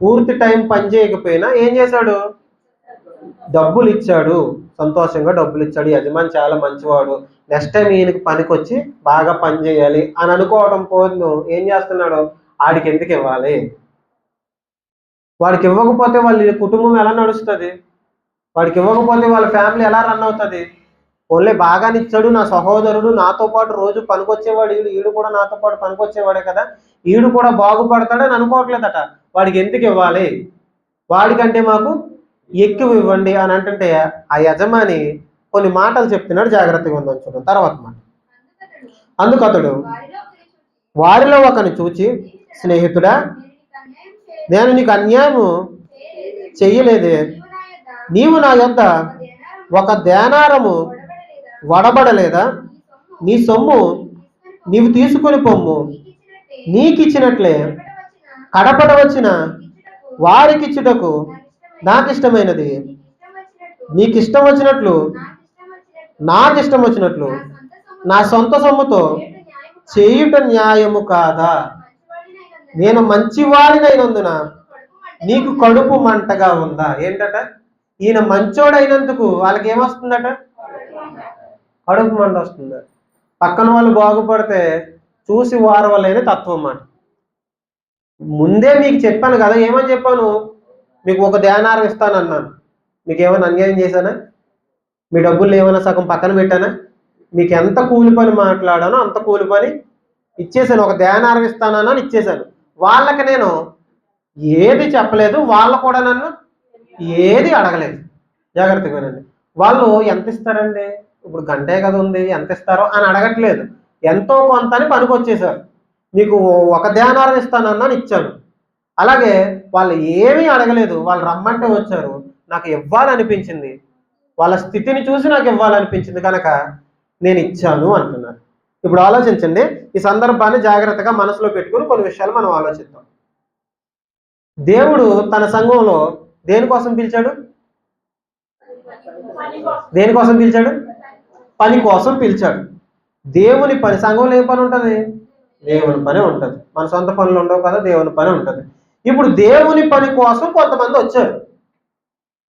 [SPEAKER 1] పూర్తి టైం పని చేయకపోయినా ఏం చేశాడు? డబ్బులు ఇచ్చాడు, సంతోషంగా డబ్బులు ఇచ్చాడు. యజమాని చాలా మంచివాడు, నెక్స్ట్ టైం ఈయనకి పనికి వచ్చి బాగా పని చేయాలి అని అనుకోవడం పోదు. ఏం చేస్తున్నాడు? ఆడికి ఎందుకు ఇవ్వాలి? వాడికి ఇవ్వకపోతే వాళ్ళ కుటుంబం ఎలా నడుస్తుంది? వాడికి ఇవ్వకపోతే వాళ్ళ ఫ్యామిలీ ఎలా రన్ అవుతుంది? ఓన్లీ బాగానే ఇచ్చాడు, నా సహోదరుడు నాతో పాటు రోజు పనికొచ్చేవాడు, ఈడు కూడా నాతో పాటు పనికొచ్చేవాడే కదా, ఈడు కూడా బాగుపడతాడని అనుకోవట్లేదట. వాడికి ఎందుకు ఇవ్వాలి? వాడికంటే మాకు ఎక్కువ ఇవ్వండి అని అంటుంటే ఆ యజమాని కొన్ని మాటలు చెప్తున్నాడు. జాగ్రత్తగా ఉందని చూడండి తర్వాత మాట. అందుకు అతడు వారిలో ఒకని చూచి, స్నేహితుడా, నేను నీకు అన్యాయము చెయ్యలేదే, నీవు నా యొద్ద 1 దేనారము వడబడలేదా? నీ సొమ్ము నీవు తీసుకొని పొమ్ము, నీకిచ్చినట్లే కడపడ వచ్చిన వారికిచ్చుటకు నాకు ఇష్టమైనది. నీకు ఇష్టం వచ్చినట్లు నాకు ఇష్టం వచ్చినట్లు నా సొంత సొమ్ముతో చేయుట న్యాయము కాదా? నేను మంచివాడినైనందున నీకు కడుపు మంటగా ఉందా? ఏంటట? ఈయన మంచోడైనందుకు వాళ్ళకి ఏమొస్తుందట? కడుపు మంట వస్తుందట. పక్కన వాళ్ళు బాగుపడితే చూసి వారవలేని తత్వం అన్నమాట. ముందే మీకు చెప్పాను కదా, ఏమని చెప్పాను? మీకు 1 దేనారం ఇస్తానన్నాను. మీకు ఏమైనా అన్యాయం చేశానా? మీ డబ్బులు ఏమైనా సగం పక్కన పెట్టానా? మీకు ఎంత కూలి పని మాట్లాడానో అంత కూలి పని ఇచ్చేసాను. 1 దేనారం ఇస్తానని ఇచ్చేసాను. వాళ్ళకి నేను ఏది చెప్పలేదు, వాళ్ళు కూడా నన్ను ఏది అడగలేదు. జాగ్రత్తగా వినండి. వాళ్ళు ఎంత ఇస్తారండి, ఇప్పుడు గంటే కదా ఉంది, ఎంత ఇస్తారో అని అడగట్లేదు. ఎంతో కొంత అని పనికొచ్చేసారు. మీకు 1 దేనారం ఇస్తానన్నాను, ఇచ్చాను. అలాగే వాళ్ళు ఏమీ అడగలేదు, వాళ్ళు రమ్మంటే వచ్చారు, నాకు ఇవ్వాలనిపించింది, వాళ్ళ స్థితిని చూసి నాకు ఇవ్వాలనిపించింది కనుక నేను ఇచ్చాను అంటున్నారు. ఇప్పుడు ఆలోచించండి, ఈ సందర్భాన్ని జాగ్రత్తగా మనసులో పెట్టుకుని కొన్ని విషయాలు మనం ఆలోచిద్దాం. దేవుడు తన సంఘంలో దేనికోసం పిలిచాడు? దేనికోసం పిలిచాడు? పని కోసం పిలిచాడు. దేవుని పని, సంఘంలో ఏం పని ఉంటుంది? దేవుని పని ఉంటుంది. మన సొంత పనులు ఉండవు కదా, దేవుని పని ఉంటుంది. ఇప్పుడు దేవుని పని కోసం కొంతమంది వచ్చారు.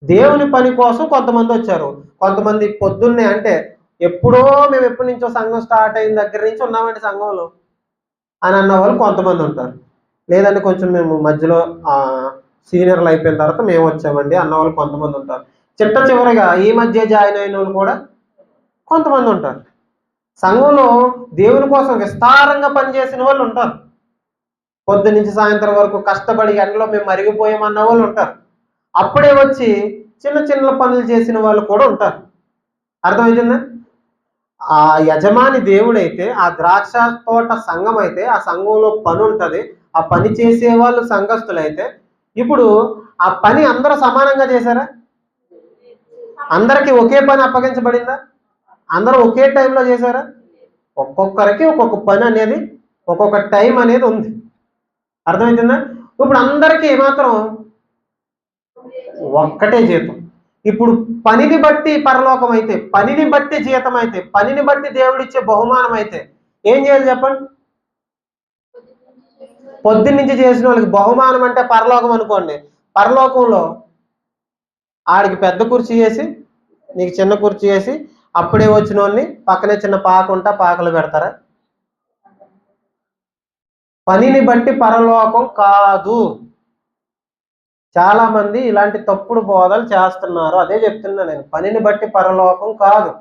[SPEAKER 1] దేవుని పని కోసం కొంతమంది వచ్చారు. కొంతమంది పొద్దున్నే అంటే ఎప్పుడో మేము ఎప్పటి నుంచో సంఘం స్టార్ట్ అయిన దగ్గర నుంచి ఉన్నామండి సంఘంలో అని అన్న వాళ్ళు కొంతమంది ఉంటారు. లేదంటే కొంచెం మేము మధ్యలో సీనియర్లు అయిపోయిన తర్వాత మేము వచ్చామండి అన్న వాళ్ళు కొంతమంది ఉంటారు. చిట్ట చివరిగా ఈ మధ్య జాయిన్ అయిన వాళ్ళు కూడా కొంతమంది ఉంటారు. సంఘంలో దేవుని కోసం విస్తారంగా పనిచేసిన వాళ్ళు ఉంటారు. పొద్దు నుంచి సాయంత్రం వరకు కష్టపడి ఎండలో మేము మరిగిపోయామన్న వాళ్ళు ఉంటారు. అప్పుడే వచ్చి చిన్న చిన్న పనులు చేసిన వాళ్ళు కూడా ఉంటారు. అర్థమవుతుందా? ఆ యజమాని దేవుడైతే, ఆ ద్రాక్ష తోట సంఘం అయితే, ఆ సంఘంలో పని ఉంటుంది. ఆ పని చేసే వాళ్ళు సంఘస్థులైతే, ఇప్పుడు ఆ పని అందరూ సమానంగా చేశారా? అందరికీ ఒకే పని అప్పగించబడిందా? అందరూ ఒకే టైంలో చేశారా? ఒక్కొక్కరికి ఒక్కొక్క పని అనేది, ఒక్కొక్క టైం అనేది ఉంది. అర్థమవుతుందా? ఇప్పుడు అందరికీ మాత్రం ఒక్కటే జీతం. ఇప్పుడు పనిని బట్టి పరలోకం అయితే, పనిని బట్టి జీతం అయితే, పనిని బట్టి దేవుడిచ్చే బహుమానం అయితే ఏం చేయాలి చెప్పండి? పొద్దున్నుంచి చేసిన వాళ్ళకి బహుమానం అంటే పరలోకం అనుకోండి. పరలోకంలో ఆడికి పెద్ద కుర్చీ వేసి, నీకు చిన్న కుర్చీ వేసి, అప్పుడే వచ్చిన వాళ్ళని పక్కనే చిన్న పాక ఉంటా పాకలు పెడతారా? పనిని బట్టి పరలోకం కాదు. చాలా మంది ఇలాంటి తప్పుడు బోధలు చేస్తున్నారు. అదే చెప్తున్నా నేను, పనిని బట్టి పరలోకం కాదు.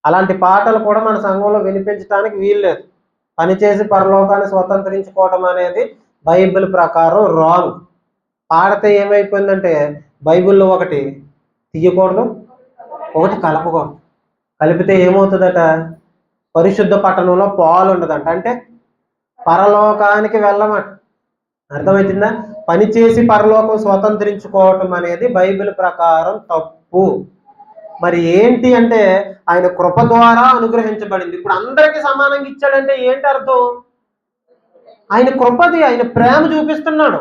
[SPEAKER 1] అలాంటి పాటలు కూడా మన సంఘంలో వినిపించడానికి వీల్లేదు. పని చేసి పరలోకాన్ని స్వతంత్రించుకోవడం అనేది బైబిల్ ప్రకారం రాంగ్. పాడితే ఏమైపోయిందంటే బైబిల్లో ఒకటి తీయకూడదు, ఒకటి కలపకూడదు. కలిపితే ఏమవుతుందట? పరిశుద్ధ పట్టణంలో పాలు ఉండదంట. అంటే పరలోకానికి వెళ్ళమట. అర్థమవుతుందా? పని చేసి పరలోకం స్వతంత్రించుకోవటం అనేది బైబిల్ ప్రకారం తప్పు. మరి ఏంటి అంటే ఆయన కృప ద్వారా అనుగ్రహించబడింది. ఇప్పుడు అందరికీ సమానంగా ఇచ్చాడంటే ఏంటి అర్థం? ఆయన కృపది, ఆయన ప్రేమ చూపిస్తున్నాడు.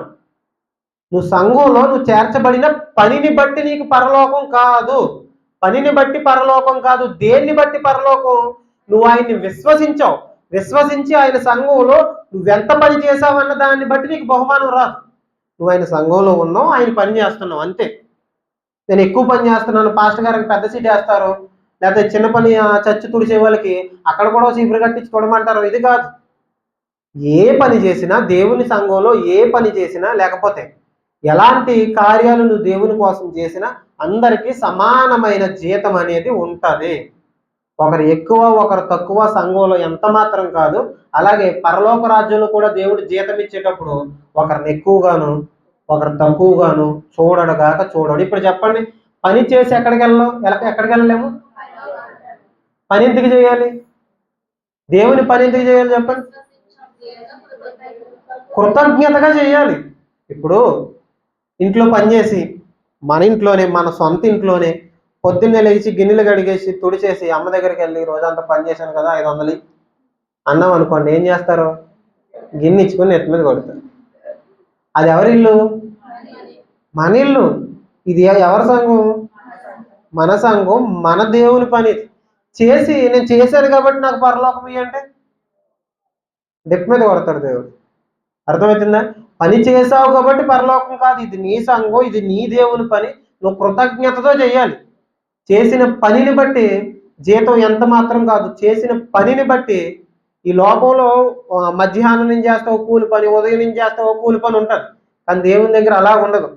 [SPEAKER 1] నువ్వు సంఘంలో నువ్వు చేర్చబడిన పనిని బట్టి నీకు పరలోకం కాదు. పనిని బట్టి పరలోకం కాదు. దేన్ని బట్టి పరలోకం? నువ్వు ఆయన్ని విశ్వసించావు. విశ్వసించి ఆయన సంఘంలో నువ్వెంత పని చేసావన్న దాన్ని బట్టి నీకు బహుమానం రాదు. నువ్వు ఆయన సంఘంలో ఉన్నావు, ఆయన పని చేస్తున్నావు అంతే. నేను ఎక్కువ పని చేస్తున్నాను, పాస్టర్ గారికి పెద్ద సీట్ వేస్తారు, లేకపోతే చిన్న పని చచ్చి తుడిచే వాళ్ళకి అక్కడ కూడా చీపురు కట్టించి తొడమంటారు. ఇది కాదు. ఏ పని చేసినా, దేవుని సంఘంలో ఏ పని చేసినా, లేకపోతే ఎలాంటి కార్యాలు నువ్వు దేవుని కోసం చేసినా అందరికీ సమానమైన జీతం అనేది ఉంటుంది. ఒకరు ఎక్కువ ఒకరు తక్కువ సంఘంలో ఎంత మాత్రం కాదు. అలాగే పరలోక రాజ్యంలో కూడా దేవుడు జీతం ఇచ్చేటప్పుడు ఒకరిని ఎక్కువగాను ఒకరు తక్కువగాను చూడడు కాక చూడడు. ఇప్పుడు చెప్పండి, పని చేసి ఎక్కడికి వెళ్ళలేము? పని ఎందుకు చేయాలి? దేవుని పని ఎందుకు చేయాలి చెప్పండి? కృతజ్ఞతగా చేయాలి. ఇప్పుడు ఇంట్లో పనిచేసి మన ఇంట్లోనే, మన సొంత ఇంట్లోనే పొద్దున్నే లేచి గిన్నెలు కడిగేసి తుడిచేసి అమ్మ దగ్గరికి వెళ్ళి రోజంతా పని చేశాను కదా 500 అన్నాం అనుకోండి, ఏం చేస్తారు? గిన్నె ఇచ్చుకొని నెత్తి మీద కొడతారు. అది ఎవరి ఇల్లు? మన ఇల్లు. ఇది ఎవరి సంఘం? మన సంఘం. మన దేవుని పని చేసి నేను చేశాను కాబట్టి నాకు పరలోకం అంటే డెప్ మీద కొడతాడు దేవుడు. అర్థమవుతుందా? పని చేసావు కాబట్టి పరలోకం కాదు. ఇది నీ సంఘం, ఇది నీ దేవుని పని. నువ్వు కృతజ్ఞతతో చేయాలి. చేసిన పనిని బట్టి జీతం ఎంత మాత్రం కాదు. చేసిన పనిని బట్టి ఈ లోకంలో మధ్యాహ్నం నుంచి చేస్తావు కూలి పని, ఉదయం నుంచి చేస్తావు కూలి పని ఉంటుంది. కానీ దేవుని దగ్గర అలా ఉండదు.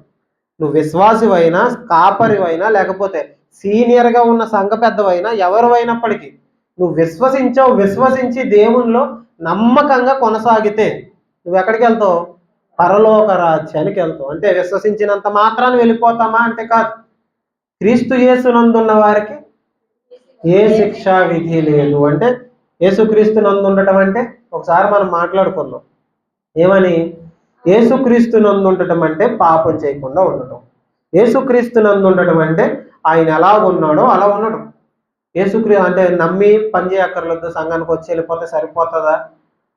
[SPEAKER 1] నువ్వు విశ్వాసివైనా, కాపరివైనా, లేకపోతే సీనియర్గా ఉన్న సంఘ పెద్దవైనా, ఎవరు అయినప్పటికీ నువ్వు విశ్వసించి దేవునిలో నమ్మకంగా కొనసాగితే నువ్వు ఎక్కడికి వెళ్తావు? పరలోక రాజ్యానికి వెళ్తావు. అంటే విశ్వసించినంత మాత్రాన్ని వెళ్ళిపోతామా అంటే కాదు. క్రీస్తు యేసునందున్న వారికి ఏ శిక్షా విధి లేదు. అంటే యేసుక్రీస్తు నందు ఉండటం అంటే ఒకసారి మనం మాట్లాడుకున్నాం ఏమని? యేసుక్రీస్తు నందు ఉండటం అంటే పాపం చేయకుండా ఉండటం. యేసుక్రీస్తు నందు ఉండటం అంటే ఆయన ఎలా ఉన్నాడో అలా ఉండడం. అంటే నమ్మి పని చేయక్కర్లేదు, సంఘానికి వచ్చి వెళ్ళిపోతే సరిపోతుందా,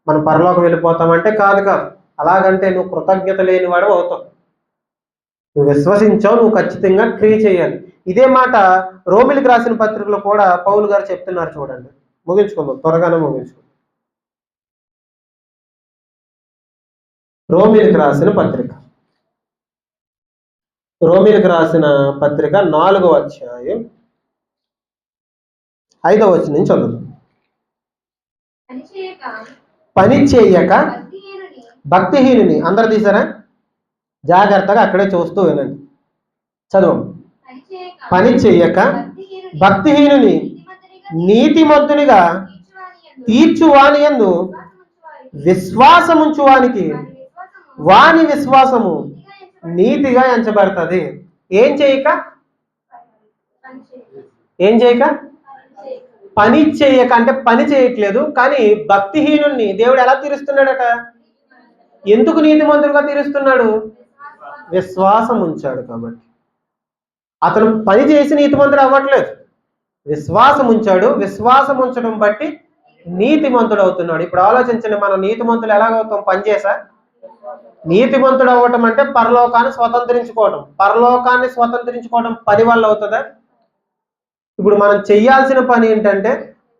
[SPEAKER 1] మనం పరలోకం వెళ్ళిపోతామంటే కాదు. అలాగంటే నువ్వు కృతజ్ఞత లేనివాడు అవుతావు. నువ్వు విశ్వసించావు, నువ్వు ఖచ్చితంగా క్రియ చేయాలి. ఇదే మాట రోమిలికి రాసిన పత్రికలో కూడా పౌలు గారు చెప్తున్నారు. చూడండి, ముగించుకుందాం, త్వరగానే ముగించుకుందాం. రోమిలకు రాసిన పత్రిక, రోమిలకు రాసిన పత్రిక 4వ అధ్యాయం 5వ వచనం నుంచి చదువుతాం. పని చేయక భక్తిహీనుని, అందరు తీసారా? జాగ్రత్తగా అక్కడే చూస్తూ వినండి, చదువు. పని చేయక భక్తిహీనుని నీతిమంతునిగా తీర్చువాని యందు విశ్వాసముంచువానికి వాని విశ్వాసము నీతిగా ఎంచబడుతుంది. ఏం చేయక పని చేయక అంటే పని చేయట్లేదు, కానీ భక్తిహీనుణ్ణి దేవుడు ఎలా తీరుస్తున్నాడట? ఎందుకు నీతిమంతుడుగా తీరుస్తున్నాడు? విశ్వాసం ఉంచాడు కాబట్టి. అతను పని చేసి నీతిమంతుడు అవ్వట్లేదు, విశ్వాసం ఉంచాడు. విశ్వాసం ఉంచడం బట్టి నీతిమంతుడు అవుతున్నాడు. ఇప్పుడు ఆలోచించండి, మనం నీతిమంతులు ఎలాగవుతాం? పని చేసా? నీతిమంతుడు అవ్వటం అంటే పరలోకాన్ని స్వతంత్రించుకోవటం. పరలోకాన్ని స్వతంత్రించుకోవడం పని వల్ల అవుతుందా? ఇప్పుడు మనం చెయ్యాల్సిన పని ఏంటంటే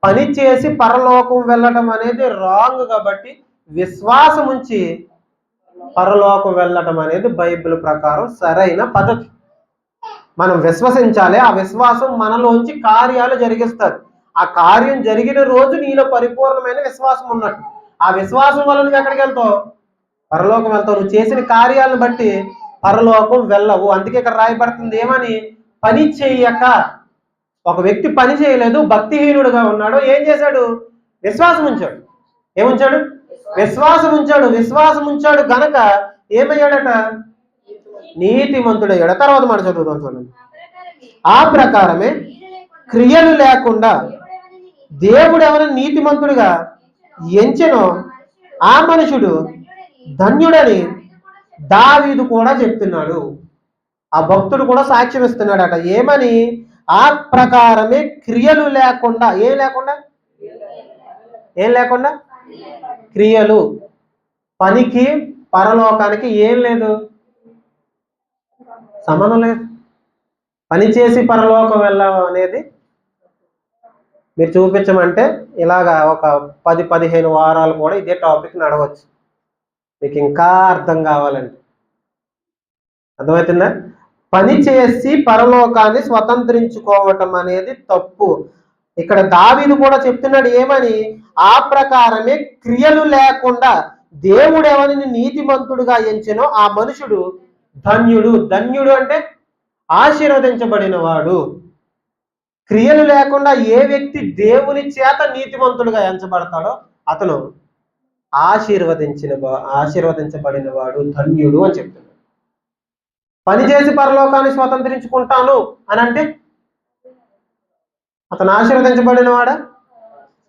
[SPEAKER 1] పని చేసి పరలోకం వెళ్ళటం అనేది రాంగ్. కాబట్టి విశ్వాసం ఉంచి పరలోకం వెళ్ళటం అనేది బైబిల్ ప్రకారం సరైన పద్ధతి. మనం విశ్వసించాలి, ఆ విశ్వాసం మనలోంచి కార్యాలు జరిగిస్తుంది. ఆ కార్యం జరిగిన రోజు నీలో పరిపూర్ణమైన విశ్వాసం ఉన్నట్టు. ఆ విశ్వాసం వల్ల నువ్వు ఎక్కడికి వెళ్తావు? పరలోకం వెళ్తావు. నువ్వు చేసిన కార్యాలను బట్టి పరలోకం వెళ్ళవు. అందుకే ఇక్కడ రాయబడుతుంది ఏమని? పని చెయ్యక. ఒక వ్యక్తి పని చేయలేదు, భక్తిహీనుడుగా ఉన్నాడు. ఏం చేశాడు? విశ్వాసం ఉంచాడు. ఏముంచాడు? విశ్వాసం ఉంచాడు. విశ్వాసం ఉంచాడు గనక ఏమయ్యాడట? నీతిమంతుడయ్యాడు. తర్వాత మాట చదువుతాం చూడండి. ఆ ప్రకారమే క్రియలు లేకుండా దేవుడు ఎవరైనా నీతిమంతుడిగా ఎంచెనో ఆ మనుషుడు ధన్యుడని దావీదు కూడా చెప్తున్నాడు. ఆ భక్తుడు కూడా సాక్ష్యం ఇస్తున్నాడట. ఏమని? ఆ ప్రకారమే క్రియలు లేకుండా. ఏం లేకుండా క్రియలు. పనికి పరలోకానికి ఏం లేదు, సంబంధం లేదు. పని చేసి పరలోకం వెళ్ళడం అనేది మీరు చూపించమంటే ఇలాగా ఒక 10-15 వారాలు కూడా ఇదే టాపిక్ నడవచ్చు. మీకు ఇంకా అర్థం కావాలండి. అర్థమవుతుందా? పని చేసి పరలోకాన్ని స్వతంత్రించుకోవటం అనేది తప్పు. ఇక్కడ దావీదు కూడా చెప్తున్నాడు ఏమని? ఆ ప్రకారమే క్రియలు లేకుండా దేవుడు ఎవరిని నీతిమంతుడుగా ఎంచెనో ఆ మనుషుడు ధన్యుడు. ధన్యుడు అంటే ఆశీర్వదించబడిన వాడు. క్రియలు లేకుండా ఏ వ్యక్తి దేవుని చేత నీతిమంతుడుగా ఎంచబడతాడో అతను ఆశీర్వదించబడిన వాడు, ధన్యుడు అని చెప్తున్నాడు. పని చేసి పరలోకాన్ని స్వతంత్రించుకుంటాను అని అంటే అతను ఆశీర్వదించబడిన వాడా?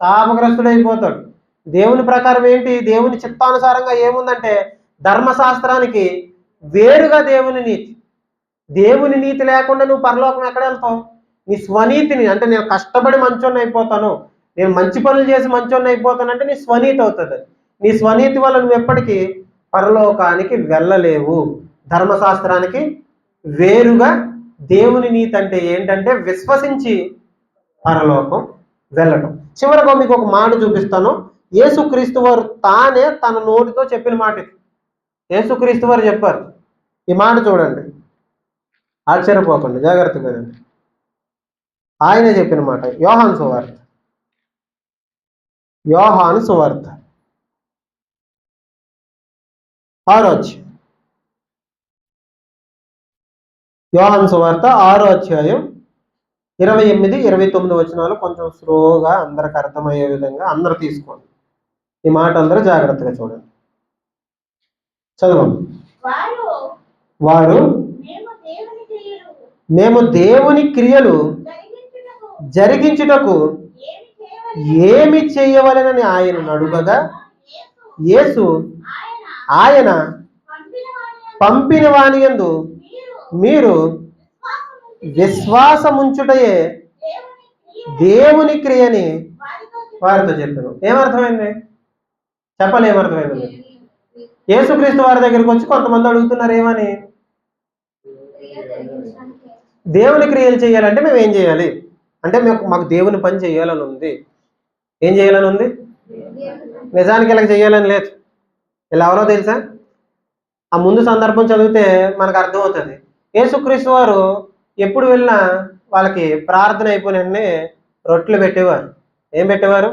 [SPEAKER 1] శాపగ్రస్తుడైపోతాడు. దేవుని ప్రకారం ఏంటి? దేవుని చిత్తానుసారంగా ఏముందంటే ధర్మశాస్త్రానికి వేరుగా దేవుని నీతి. దేవుని నీతి లేకుండా నువ్వు పరలోకం ఎక్కడ వెళ్తావు? నీ స్వనీతిని, అంటే నేను కష్టపడి మంచోన్ని అయిపోతాను, నేను మంచి పనులు చేసి మంచోన్ని అయిపోతాను అంటే నీ స్వనీతి అవుతుంది. నీ స్వనీతి వల్ల నువ్వు ఎప్పటికీ పరలోకానికి వెళ్ళలేవు. ధర్మశాస్త్రానికి వేరుగా దేవుని నీతి అంటే ఏంటంటే విశ్వసించి పరలోకం వెళ్ళటం. చివరగా మీకు ఒక మాట చూపిస్తాను. యేసుక్రీస్తు వారు తానే తన నోటితో చెప్పిన మాట ఇది. యేసుక్రీస్తు వారు చెప్పారు ఈ మాట, చూడండి, ఆశ్చర్యపోకండి, జాగ్రత్తగా వినండి. ఆయనే చెప్పిన మాట. యోహాను సువార్త 6వ అధ్యాయం. యోహాను సువార్త 6వ అధ్యాయం 28-29 వచనాలు కొంచెం స్లోగా అందరికి అర్థమయ్యే విధంగా అందరూ తీసుకోండి. ఈ మాట అందరూ జాగ్రత్తగా చూడండి. చదవండి. వారు మేము దేవుని క్రియలు జరిగించుటకు ఏమి చేయవలెనని ఆయనను అడుగగా యేసు ఆయన పంపిన వాని యందు మీరు విశ్వాసముంచుటయే దేవుని క్రియని వారితో చెప్పారు. ఏమర్థమైంది? చెప్పాలి, ఏమర్థమైంది? యేసుక్రీస్తు వారి దగ్గరికి వచ్చి కొంతమంది అడుగుతున్నారు ఏమని? దేవుని క్రియలు చేయాలంటే మేము ఏం చేయాలి అంటే మాకు దేవుని పని చేయాలని ఉంది. ఏం చేయాలని ఉంది? నిజానికి ఇలా చేయాలని లేదు. ఇలా ఎవరో తెలుసా? ఆ ముందు సందర్భం చదివితే మనకు అర్థమవుతుంది. యేసుక్రీస్తు వారు ఎప్పుడు వెళ్ళినా వాళ్ళకి ప్రార్థన అయిపోయిన వెంటనే రొట్టెలు పెట్టేవారు. ఏం పెట్టేవారు?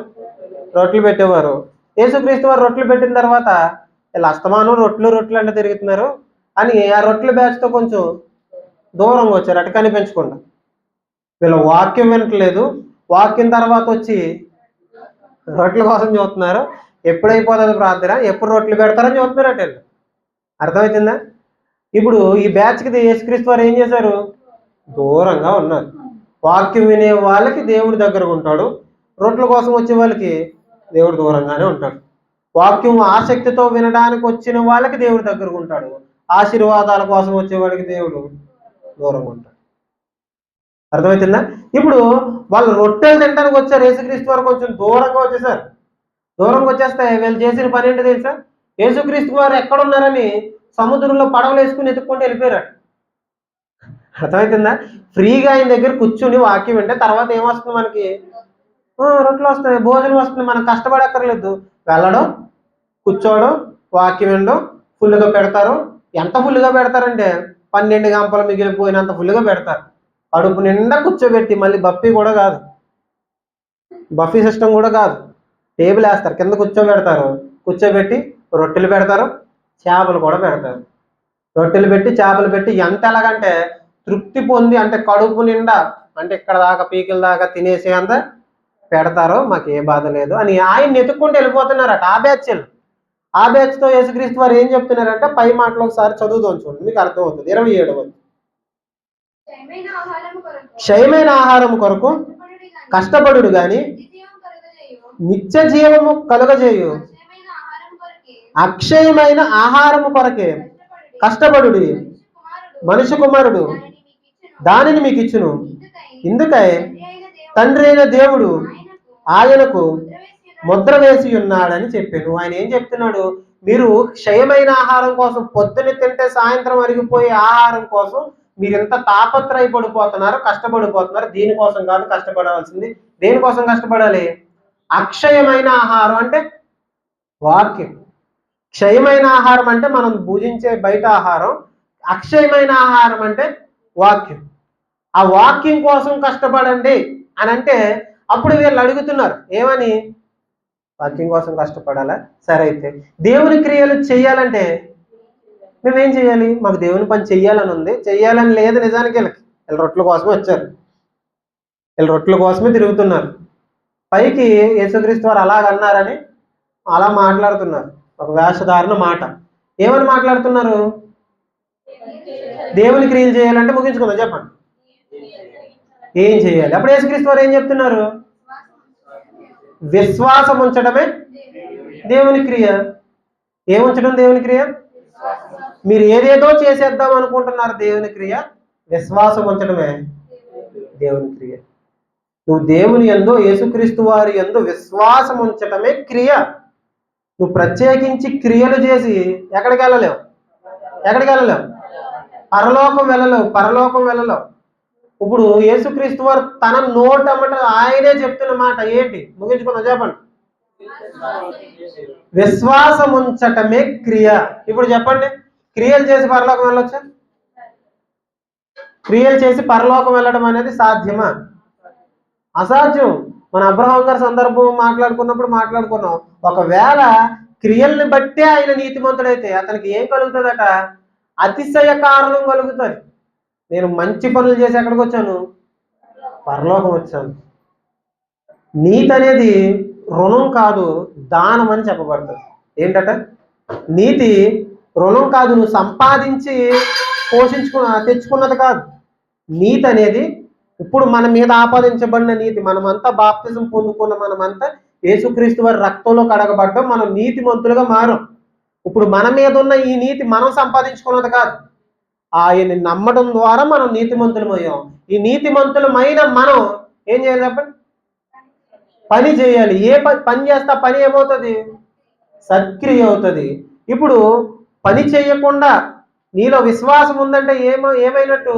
[SPEAKER 1] రొట్టెలు పెట్టేవారు. యేసుక్రీస్తు వారు రొట్టెలు పెట్టిన తర్వాత వీళ్ళు అస్తమానం రొట్టెలు అంటే తిరుగుతున్నారు అని ఆ రొట్టెల బ్యాచ్తో కొంచెం దూరంగా వచ్చారు, అటు కనిపించకుండా. వీళ్ళ వాక్యం వినట్లేదు, వాక్యం తర్వాత వచ్చి రొట్టెల కోసం చూస్తున్నారు. ఎప్పుడైపోతుంది ప్రార్థన, ఎప్పుడు రొట్టెలు పెడతారని చూస్తున్నారు అటు వీళ్ళు. అర్థమవుతుందా? ఇప్పుడు ఈ బ్యాచ్కి యేసుక్రీస్తు వారు ఏం చేశారు? దూరంగా ఉన్నారు. వాక్యం వినే వాళ్ళకి దేవుడి దగ్గరగా ఉంటాడు, రొట్టెల కోసం వచ్చే వాళ్ళకి దేవుడు దూరంగానే ఉంటాడు. వాక్యం ఆసక్తితో వినడానికి వచ్చిన వాళ్ళకి దేవుడి దగ్గరగా ఉంటాడు, ఆశీర్వాదాల కోసం వచ్చే వాళ్ళకి దేవుడు దూరంగా ఉంటాడు. అర్థమవుతుందా? ఇప్పుడు వాళ్ళు రొట్టెలు తినడానికి వచ్చారు, యేసుక్రీస్తు వారు కొంచెం దూరంగా వచ్చేసారు. దూరంగా వచ్చేస్తే వీళ్ళు చేసిన పని ఏంటో తెలుసా? యేసుక్రీస్తు వారు ఎక్కడున్నారని సముద్రంలో పడవలు వేసుకుని ఎత్తుక్కుంటూ వెళ్ళిపోయారు. అర్థమవుతుందా? ఫ్రీగా ఆయన దగ్గర కూర్చుని వాక్యం వింటే తర్వాత ఏమొస్తుంది మనకి? రొట్టెలు వస్తాయి, భోజనం వస్తుంది, మనం కష్టపడక్కర్లేదు. వెళ్ళడం, కూర్చోవడం, వాక్యం వినడం, ఫుల్గా పెడతారు. ఎంత ఫుల్గా పెడతారంటే 12 గంపలు మిగిలిపోయినంత ఫుల్గా పెడతారు. కడుపు నిండా కూర్చోబెట్టి, మళ్ళీ బఫీ కూడా కాదు, బఫీ సిస్టమ్ కూడా కాదు, టేబుల్ వేస్తారు, కింద కూర్చోబెడతారు, కూర్చోబెట్టి రొట్టెలు పెడతారు, చేపలు కూడా పెడతారు. రొట్టెలు పెట్టి చేపలు పెట్టి ఎంత ఎలాగంటే తృప్తి పొంది, అంటే కడుపు నిండా, అంటే ఇక్కడ దాకా పీకిల దాకా తినేసే అంత పెడతారు, మాకు ఏ బాధ లేదు అని ఆయన్ని ఎత్తుక్కుంటూ వెళ్ళిపోతున్నారట ఆ బ్యాచ్లు. ఆ బ్యాచ్తో యేసుక్రీస్తు వారు ఏం చెప్తున్నారంటే పై మాటలు ఒకసారి చదువుదాం, చూడండి, మీకు అర్థమవుతుంది. 27వ క్షయమైన ఆహారం కొరకు కష్టపడుడు గాని నిత్య జీవము కలుగజేయు అక్షయమైన ఆహారము కొరకే కష్టపడుడి, మనిషి కుమారుడు దానిని మీకు ఇచ్చును. ఇందుకై తండ్రి అయిన దేవుడు ఆయనకు ముద్ర వేసి ఉన్నాడని చెప్పాను. ఆయన ఏం చెప్తున్నాడు? మీరు క్షయమైన ఆహారం కోసం, పొద్దున తింటే సాయంత్రం అరిగిపోయే ఆహారం కోసం మీరు ఎంత తాపత్రయపడిపోతున్నారు, కష్టపడిపోతున్నారు. దీనికోసం కాదు కష్టపడవలసింది. దేనికోసం కష్టపడాలి? అక్షయమైన ఆహారం అంటే వాక్యం. క్షయమైన ఆహారం అంటే మనం భుజించే బయట ఆహారం, అక్షయమైన ఆహారం అంటే వాక్యం. ఆ వాక్యం కోసం కష్టపడండి అని అంటే అప్పుడు వీళ్ళు అడుగుతున్నారు ఏమని? వాక్యం కోసం కష్టపడాలా? సరే, అయితే దేవుని క్రియలు చేయాలంటే మేమేం చేయాలి? మాకు దేవుని పని చెయ్యాలని ఉంది, చెయ్యాలని లేదు. నిజానికి వీళ్ళు రొట్టెల కోసమే వచ్చారు, వీళ్ళు రొట్టెల కోసమే తిరుగుతున్నారు. పైకి యేసుక్రీస్తు వారు అలాగన్నారని అలా మాట్లాడుతున్నారు, ఒక వేషధారణ మాట. ఏమని మాట్లాడుతున్నారు? దేవుని క్రియలు చేయాలంటే ముగించుకుందాం, చెప్పండి ఏం చేయాలి? అప్పుడు యేసుక్రీస్తు వారు ఏం చెప్తున్నారు? విశ్వాసం ఉంచడమే దేవుని క్రియ. ఏముంచడం దేవుని క్రియ? మీరు ఏదేదో చేసేద్దాం అనుకుంటున్నారు దేవుని క్రియ, విశ్వాసం ఉంచడమే దేవుని క్రియ. నువ్వు దేవుని యందు, యేసుక్రీస్తు వారి యందు విశ్వాసం ఉంచటమే క్రియ. నువ్వు ప్రత్యేకించి క్రియలు చేసి ఎక్కడికి వెళ్ళలేవు, పరలోకం వెళ్ళలేవు. ఇప్పుడు యేసుక్రీస్తు వారు తన నోటమ్మట ఆయనే చెప్తున్న మాట ఏంటి? ముగించుకుందాం, చెప్పండి. విశ్వాసం ఉంచటమే క్రియ. ఇప్పుడు చెప్పండి, క్రియలు చేసి పరలోకం వెళ్ళొచ్చా? క్రియలు చేసి పరలోకం వెళ్ళడం అనేది సాధ్యమా? అసాధ్యం. మన అబ్రహాం గారి సందర్భం మాట్లాడుకున్నాం. ఒకవేళ క్రియల్ని బట్టే ఆయన నీతిమంతుడైతే అతనికి ఏం కలుగుతుందట? అతిశయ కారణం కలుగుతుంది. నేను మంచి పనులు చేసి ఎక్కడికి వచ్చాను? పరలోకం వచ్చాను. నీతి అనేది రుణం కాదు, దానం అని చెప్పబడుతుంది. ఏంటట? నీతి రుణం కాదు, నువ్వు సంపాదించి తెచ్చుకున్నది కాదు. నీతి అనేది ఇప్పుడు మన మీద ఆపాదించబడిన నీతి. మనమంతా బాప్తిజం పొందుకున్న మనమంతా యేసుక్రీస్తు వారి రక్తంలో కడగబడ్డం, మనం నీతిమంతులుగా మారం. ఇప్పుడు మన మీద ఉన్న ఈ నీతి మనం సంపాదించుకున్నది కాదు, ఆయన్ని నమ్మడం ద్వారా మనం నీతిమంతులమయ్యాం. ఈ నీతిమంతులమైన మనం ఏం చేయాలి చెప్పండి? పని చేయాలి. ఏ పని చేస్తా పని ఏమవుతుంది? సత్క్రియ అవుతుంది. ఇప్పుడు పని చేయకుండా నీలో విశ్వాసం ఉందంటే ఏమైనట్టు?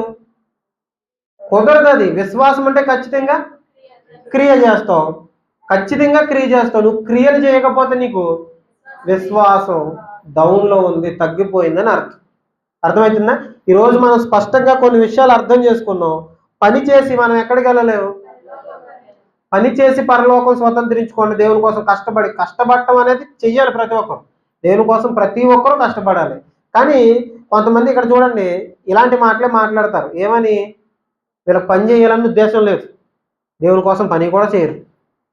[SPEAKER 1] కుదరదు. విశ్వాసం అంటే ఖచ్చితంగా క్రియ చేస్తావు. నువ్వు క్రియలు చేయకపోతే నీకు విశ్వాసం డౌన్లో ఉంది, తగ్గిపోయిందని అర్థం. అర్థమవుతుందా? ఈరోజు మనం స్పష్టంగా కొన్ని విషయాలు అర్థం చేసుకున్నాం. పని చేసి మనం ఎక్కడికి వెళ్ళలేము. పని చేసి పరలోకం స్వతంత్రించుకోండి. దేవుని కోసం కష్టపడటం అనేది చెయ్యాలి ప్రతి ఒక్కరు. దేవుని కోసం ప్రతి ఒక్కరూ కష్టపడాలి. కానీ కొంతమంది ఇక్కడ చూడండి, ఇలాంటి మాటలే మాట్లాడతారు. ఏమని? వీళ్ళకి పని చేయాలన్న ఉద్దేశం లేదు, దేవుని కోసం పని కూడా చేయరు,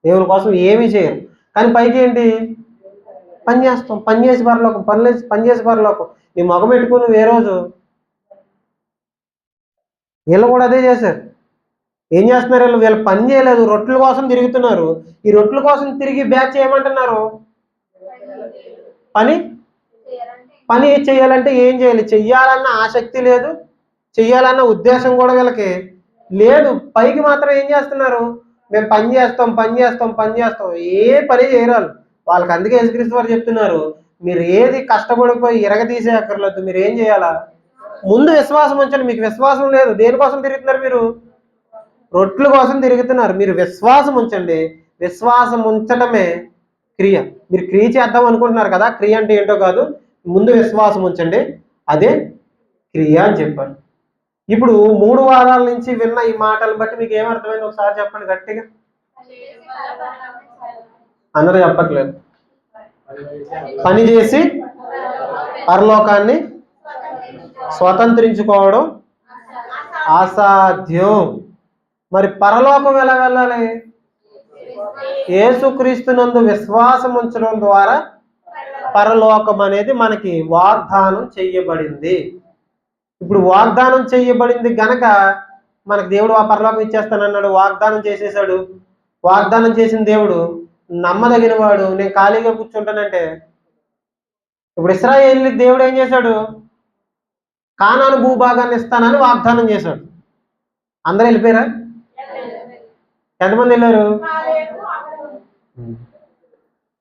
[SPEAKER 1] దేవుని కోసం ఏమీ చేయరు. కానీ పైకి ఏంటి? పని చేస్తాం, పని చేసి పరలోకం, పని చేసి పరలోకం. నీ మొగం పెట్టుకుని ఏ రోజు వీళ్ళు కూడా అదే చేశారు. ఏం చేస్తున్నారు? వీళ్ళు పని చేయలేదు, రొట్టెల కోసం తిరుగుతున్నారు. ఈ రొట్టెల కోసం తిరిగి బ్యాచ్ చేయమంటున్నారు. పని చేయాలంటే ఏం చేయాలి? చెయ్యాలన్న ఆసక్తి లేదు, చెయ్యాలన్న ఉద్దేశం కూడా వీళ్ళకి లేదు. పైకి మాత్రం ఏం చేస్తున్నారు? మేము పని చేస్తాం, పని చేస్తాం, పని చేస్తాం. ఏ పని చేయరాలు వాళ్ళకి. అందుకే యేసుక్రీస్తు వారు చెప్తున్నారు, మీరు ఏది కష్టపడిపోయి ఇరగదీసే అక్కర్లేదు. మీరు ఏం చేయాలా? ముందు విశ్వాసం ఉంచండి. మీకు విశ్వాసం లేదు, దేనికోసం తిరుగుతున్నారు? మీరు రొట్టెల కోసం తిరుగుతున్నారు. మీరు విశ్వాసం ఉంచండి. విశ్వాసం ఉంచటమే క్రియ. మీరు క్రియ చేద్దాం అనుకుంటున్నారు కదా, క్రియ అంటే ఏంటో కాదు, ముందు విశ్వాసం ఉంచండి, అదే క్రియ అని చెప్పారు. ఇప్పుడు 3 వారాల నుంచి విన్న ఈ మాటలు బట్టి మీకు ఏమర్థమైంది ఒకసారి చెప్పండి గట్టిగా. అందరూ చెప్పట్లేదు. పని చేసి పరలోకాన్ని స్వతంత్రించుకోవడం అసాధ్యం. మరి పరలోకం ఎలా వెళ్ళాలి? యేసుక్రీస్తునందు విశ్వాసం ఉంచడం ద్వారా పరలోకం అనేది మనకి వాగ్దానం చెయ్యబడింది. ఇప్పుడు వాగ్దానం చెయ్యబడింది గనక మనకు దేవుడు ఆ పరలోకం ఇచ్చేస్తానన్నాడు, వాగ్దానం చేసేసాడు. వాగ్దానం చేసిన దేవుడు నమ్మదగిన వాడు. నేను ఖాళీగా కూర్చుంటానంటే, ఇప్పుడు ఇశ్రాయేలు దేవుడు ఏం చేశాడు? కానాను భూభాగాన్ని ఇస్తానని వాగ్దానం చేశాడు. అందరూ వెళ్ళిపోయారా? ఎంతమంది వెళ్ళారు?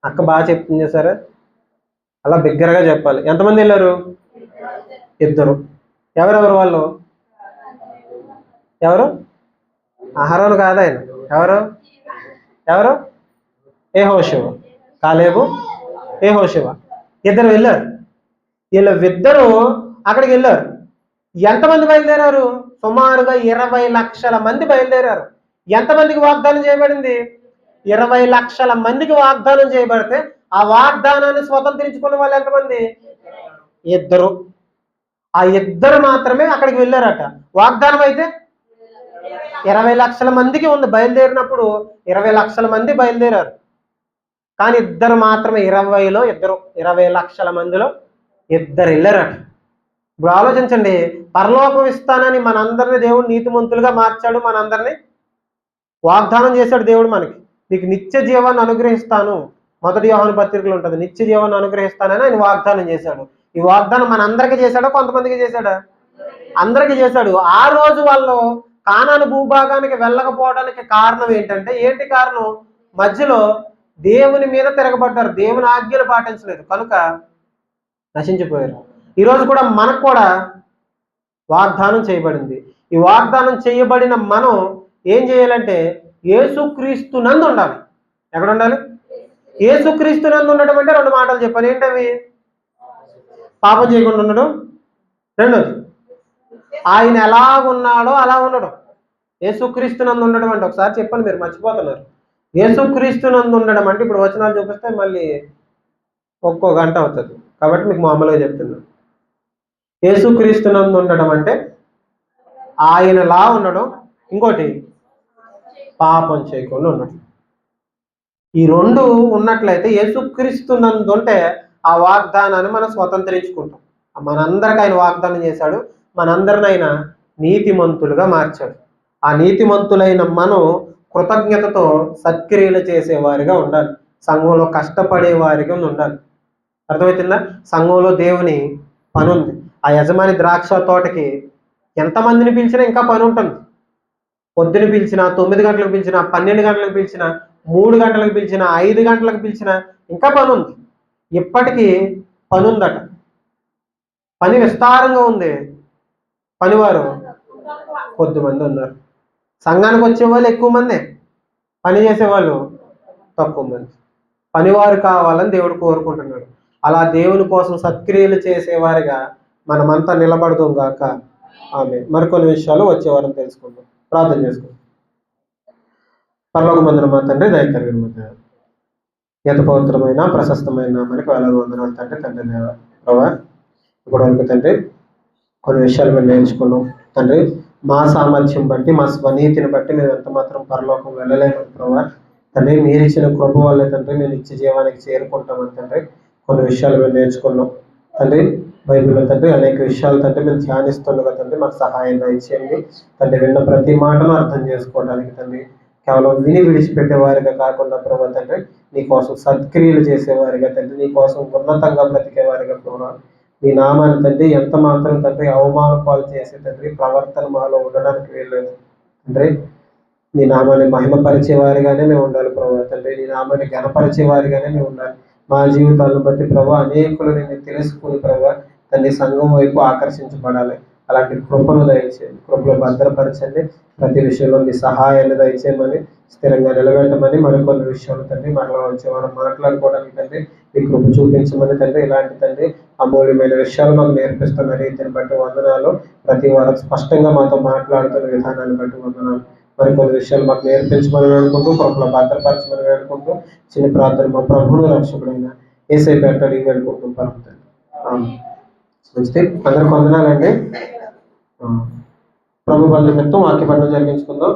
[SPEAKER 1] అక్క బాగా చెప్తుంది సార్, అలా బిగ్గరగా చెప్పాలి. ఎంతమంది వెళ్ళారు? 2. ఎవరెవరు వాళ్ళు? ఎవరు? అహరోను కాదు ఆయన. ఎవరు? యెహోషువ. కాలేబు, యెహోషువ 2 వెళ్ళారు. వీళ్ళిద్దరూ అక్కడికి వెళ్ళారు. ఎంతమంది బయలుదేరారు? సుమారుగా 20 లక్షల మంది బయలుదేరారు. ఎంతమందికి వాగ్దానం చేయబడింది? 20 లక్షల మందికి వాగ్దానం చేయబడితే ఆ వాగ్దానాన్ని స్వతంత్రించుకున్న వాళ్ళు ఎంతమంది? 2. ఆ 2 మాత్రమే అక్కడికి వెళ్ళారట. వాగ్దానం అయితే 20 లక్షల మందికి ఉంది. బయలుదేరినప్పుడు 20 లక్షల మంది బయలుదేరారు. కానీ 2 మాత్రమే, 20లో 2, 20 లక్షల మందిలో 2 వెళ్ళారట. ఇప్పుడు ఆలోచించండి, పరలోకం ఇస్తానని మనందరినీ దేవుడు నీతిమంతులుగా మార్చాడు. మనందరినీ వాగ్దానం చేశాడు దేవుడు మనకి, నీకు నిత్య జీవాన్ని అనుగ్రహిస్తాను. 1 యోహాను పత్రికలో ఉంటుంది, నిత్య జీవాన్ని అనుగ్రహిస్తానని ఆయన వాగ్దానం చేశాడు. ఈ వాగ్దానం మనందరికీ చేశాడా, కొంతమందికి చేశాడా? అందరికీ చేశాడు. ఆ రోజు వాళ్ళు కానాను భూభాగానికి వెళ్ళకపోవడానికి కారణం ఏంటంటే, ఏంటి కారణం? మధ్యలో దేవుని మీద తిరగబడ్డారు, దేవుని ఆజ్ఞలు పాటించలేదు, కనుక నశించిపోయారు. ఈరోజు కూడా మనకు కూడా వాగ్దానం చేయబడింది. ఈ వాగ్దానం చేయబడిన మనం ఏం చేయాలంటే యేసుక్రీస్తునందు ఉండాలి. ఎక్కడ ఉండాలి? యేసుక్రీస్తునందు ఉండడం అంటే 2 మాటలు చెప్పాను. ఏంటవి? పాపం చేయకుండా ఉండడం, 2 ఆయన ఎలా ఉన్నాడో అలా ఉండడం. యేసుక్రీస్తునందు ఉండడం అంటే ఒకసారి చెప్పండి, మీరు మర్చిపోతున్నారు. యేసుక్రీస్తునందు ఉండడం అంటే ఇప్పుడు వచనాలు చూపిస్తే మళ్ళీ ఒక్కో గంట అవుతుంది, కాబట్టి మీకు మామూలుగా చెప్తున్నాను. యేసుక్రీస్తునందు ఉండడం అంటే ఆయనలా ఉండడం, ఇంకోటి పాపం చేయకుండా ఉండడం. ఈ 2 ఉన్నట్లయితే యేసుక్రీస్తునందు ఉంటే ఆ వాగ్దానాన్ని మనం స్వతంత్రించుకుంటాం. మనందరికి ఆయన వాగ్దానం చేశాడు, మనందరిని ఆయన నీతిమంతులుగా మార్చాడు. ఆ నీతిమంతులైన మనం కృతజ్ఞతతో సత్క్రియలు చేసేవారిగా ఉండాలి. సంఘంలో కష్టపడే వారిగా ఉండాలి. అర్థమవుతుందా? సంఘంలో దేవుని పని ఉంది. ఆ యజమాని ద్రాక్ష తోటకి ఎంతమందిని పిలిచినా ఇంకా పని ఉంటుంది. పొద్దున పిలిచినా, 9 గంటలకు పిలిచినా, 12 గంటలకు పిలిచినా, 3 గంటలకు పిలిచినా, 5 గంటలకు పిలిచినా ఇంకా పని ఉంది. ఇప్పటికీ పని ఉందట. పని విస్తారంగా ఉంది. పనివారు కొద్దిమంది ఉన్నారు. సంఘానికి వచ్చే వాళ్ళు ఎక్కువ మంది, పని చేసేవాళ్ళు తక్కువ మంది. పనివారు కావాలని దేవుడు కోరుకుంటున్నాడు. అలా దేవుని కోసం సత్క్రియలు చేసేవారిగా మనమంతా నిలబడదాం గాక. ఆమె మరికొన్ని విషయాలు వచ్చే వారం తెలుసుకుందాం. ప్రార్థన చేసుకుందాం. పరలోకమందున మా తండ్రి, దయ కలిగిన మా దేవ, ఎంత పవిత్రమైన ప్రశస్తమైన మనకి వేలాది వందనాలు తండ్రి. తండ్రి దేవ ప్రభా, ఇప్పటివరకు తండ్రి కొన్ని విషయాలు మేము నేర్చుకున్నాం తండ్రి. మా సామర్థ్యం బట్టి, మా స్వనీతిని బట్టి మేము ఎంత మాత్రం పరలోకం వెళ్ళలేమని ప్రభా తండ్రి. మీరు ఇచ్చిన కృప వల్లే తండ్రి మేము నిత్య జీవానికి చేరుకుంటామని తండ్రి. కొన్ని విషయాలు మేము నేర్చుకున్నాం తండ్రి. బైబిల్లో తండ్రి అనేక విషయాలు తండ్రి మేము ధ్యానిస్తుండగా తండ్రి మాకు సహాయం దయచేయండి తండ్రి. విన్న ప్రతి మాటను అర్థం చేసుకోవడానికి తండ్రి, కేవలం విని విడిచిపెట్టేవారిగా కాకుండా ప్రభా తండ్రి, నీకోసం సత్క్రియలు చేసేవారిగా తండ్రి, నీకోసం ఉన్నతంగా బ్రతికేవారిగా ప్రభా, నీ నామాన్ని తండ్రి ఎంత మాత్రం తండ్రి అవమాన పాలు చేసే తండ్రి ప్రవర్తన మాలో ఉండడానికి వీల్లేదు తండ్రి. నీ నామాన్ని మహిమపరిచేవారిగానే మేము ఉండాలి ప్రభా తండ్రి. నీ నామాన్ని ఘనపరిచేవారిగానే మేము ఉండాలి. మా జీవితాలను బట్టి ప్రభా అనేకులు నేను తెలుసుకుని ప్రభా తండ్రి సంఘం వైపు ఆకర్షించబడాలి. అలాంటి కృపను దయచేయండి, కృపలో భద్రపరచండి. ప్రతి విషయంలో మీ సహాయాన్ని దయచేయమని, స్థిరంగా నిలబెట్టమని, మరికొన్ని విషయాలు తండ్రి మరలా వచ్చే వారం మాట్లాడుకోవడానికి తండ్రి మీ కృప చూపించమని తండ్రి. ఇలాంటి తండ్రి అమూల్యమైన విషయాలు మాకు నేర్పిస్తున్న రీతిని బట్టి వందనాలు. ప్రతి వారం స్పష్టంగా మాతో మాట్లాడుతున్న విధానాన్ని బట్టి వందనాలు. మరికొన్ని విషయాలు మాకు నేర్పించమని వేడుకుంటూ, కృపలో భద్రపరచమని వేడుకుంటూ, చిన్న ప్రార్థన మా ప్రభువును రక్షకుడైన యేసయ్య పేరిట అడిగి వేడుకుంటూ పలుకుతాను. మంచిది, అందరికి వందనాలండి. ప్రభు బలి నిమిత్తం వాక్య పఠనం జరిగించుకుందాం.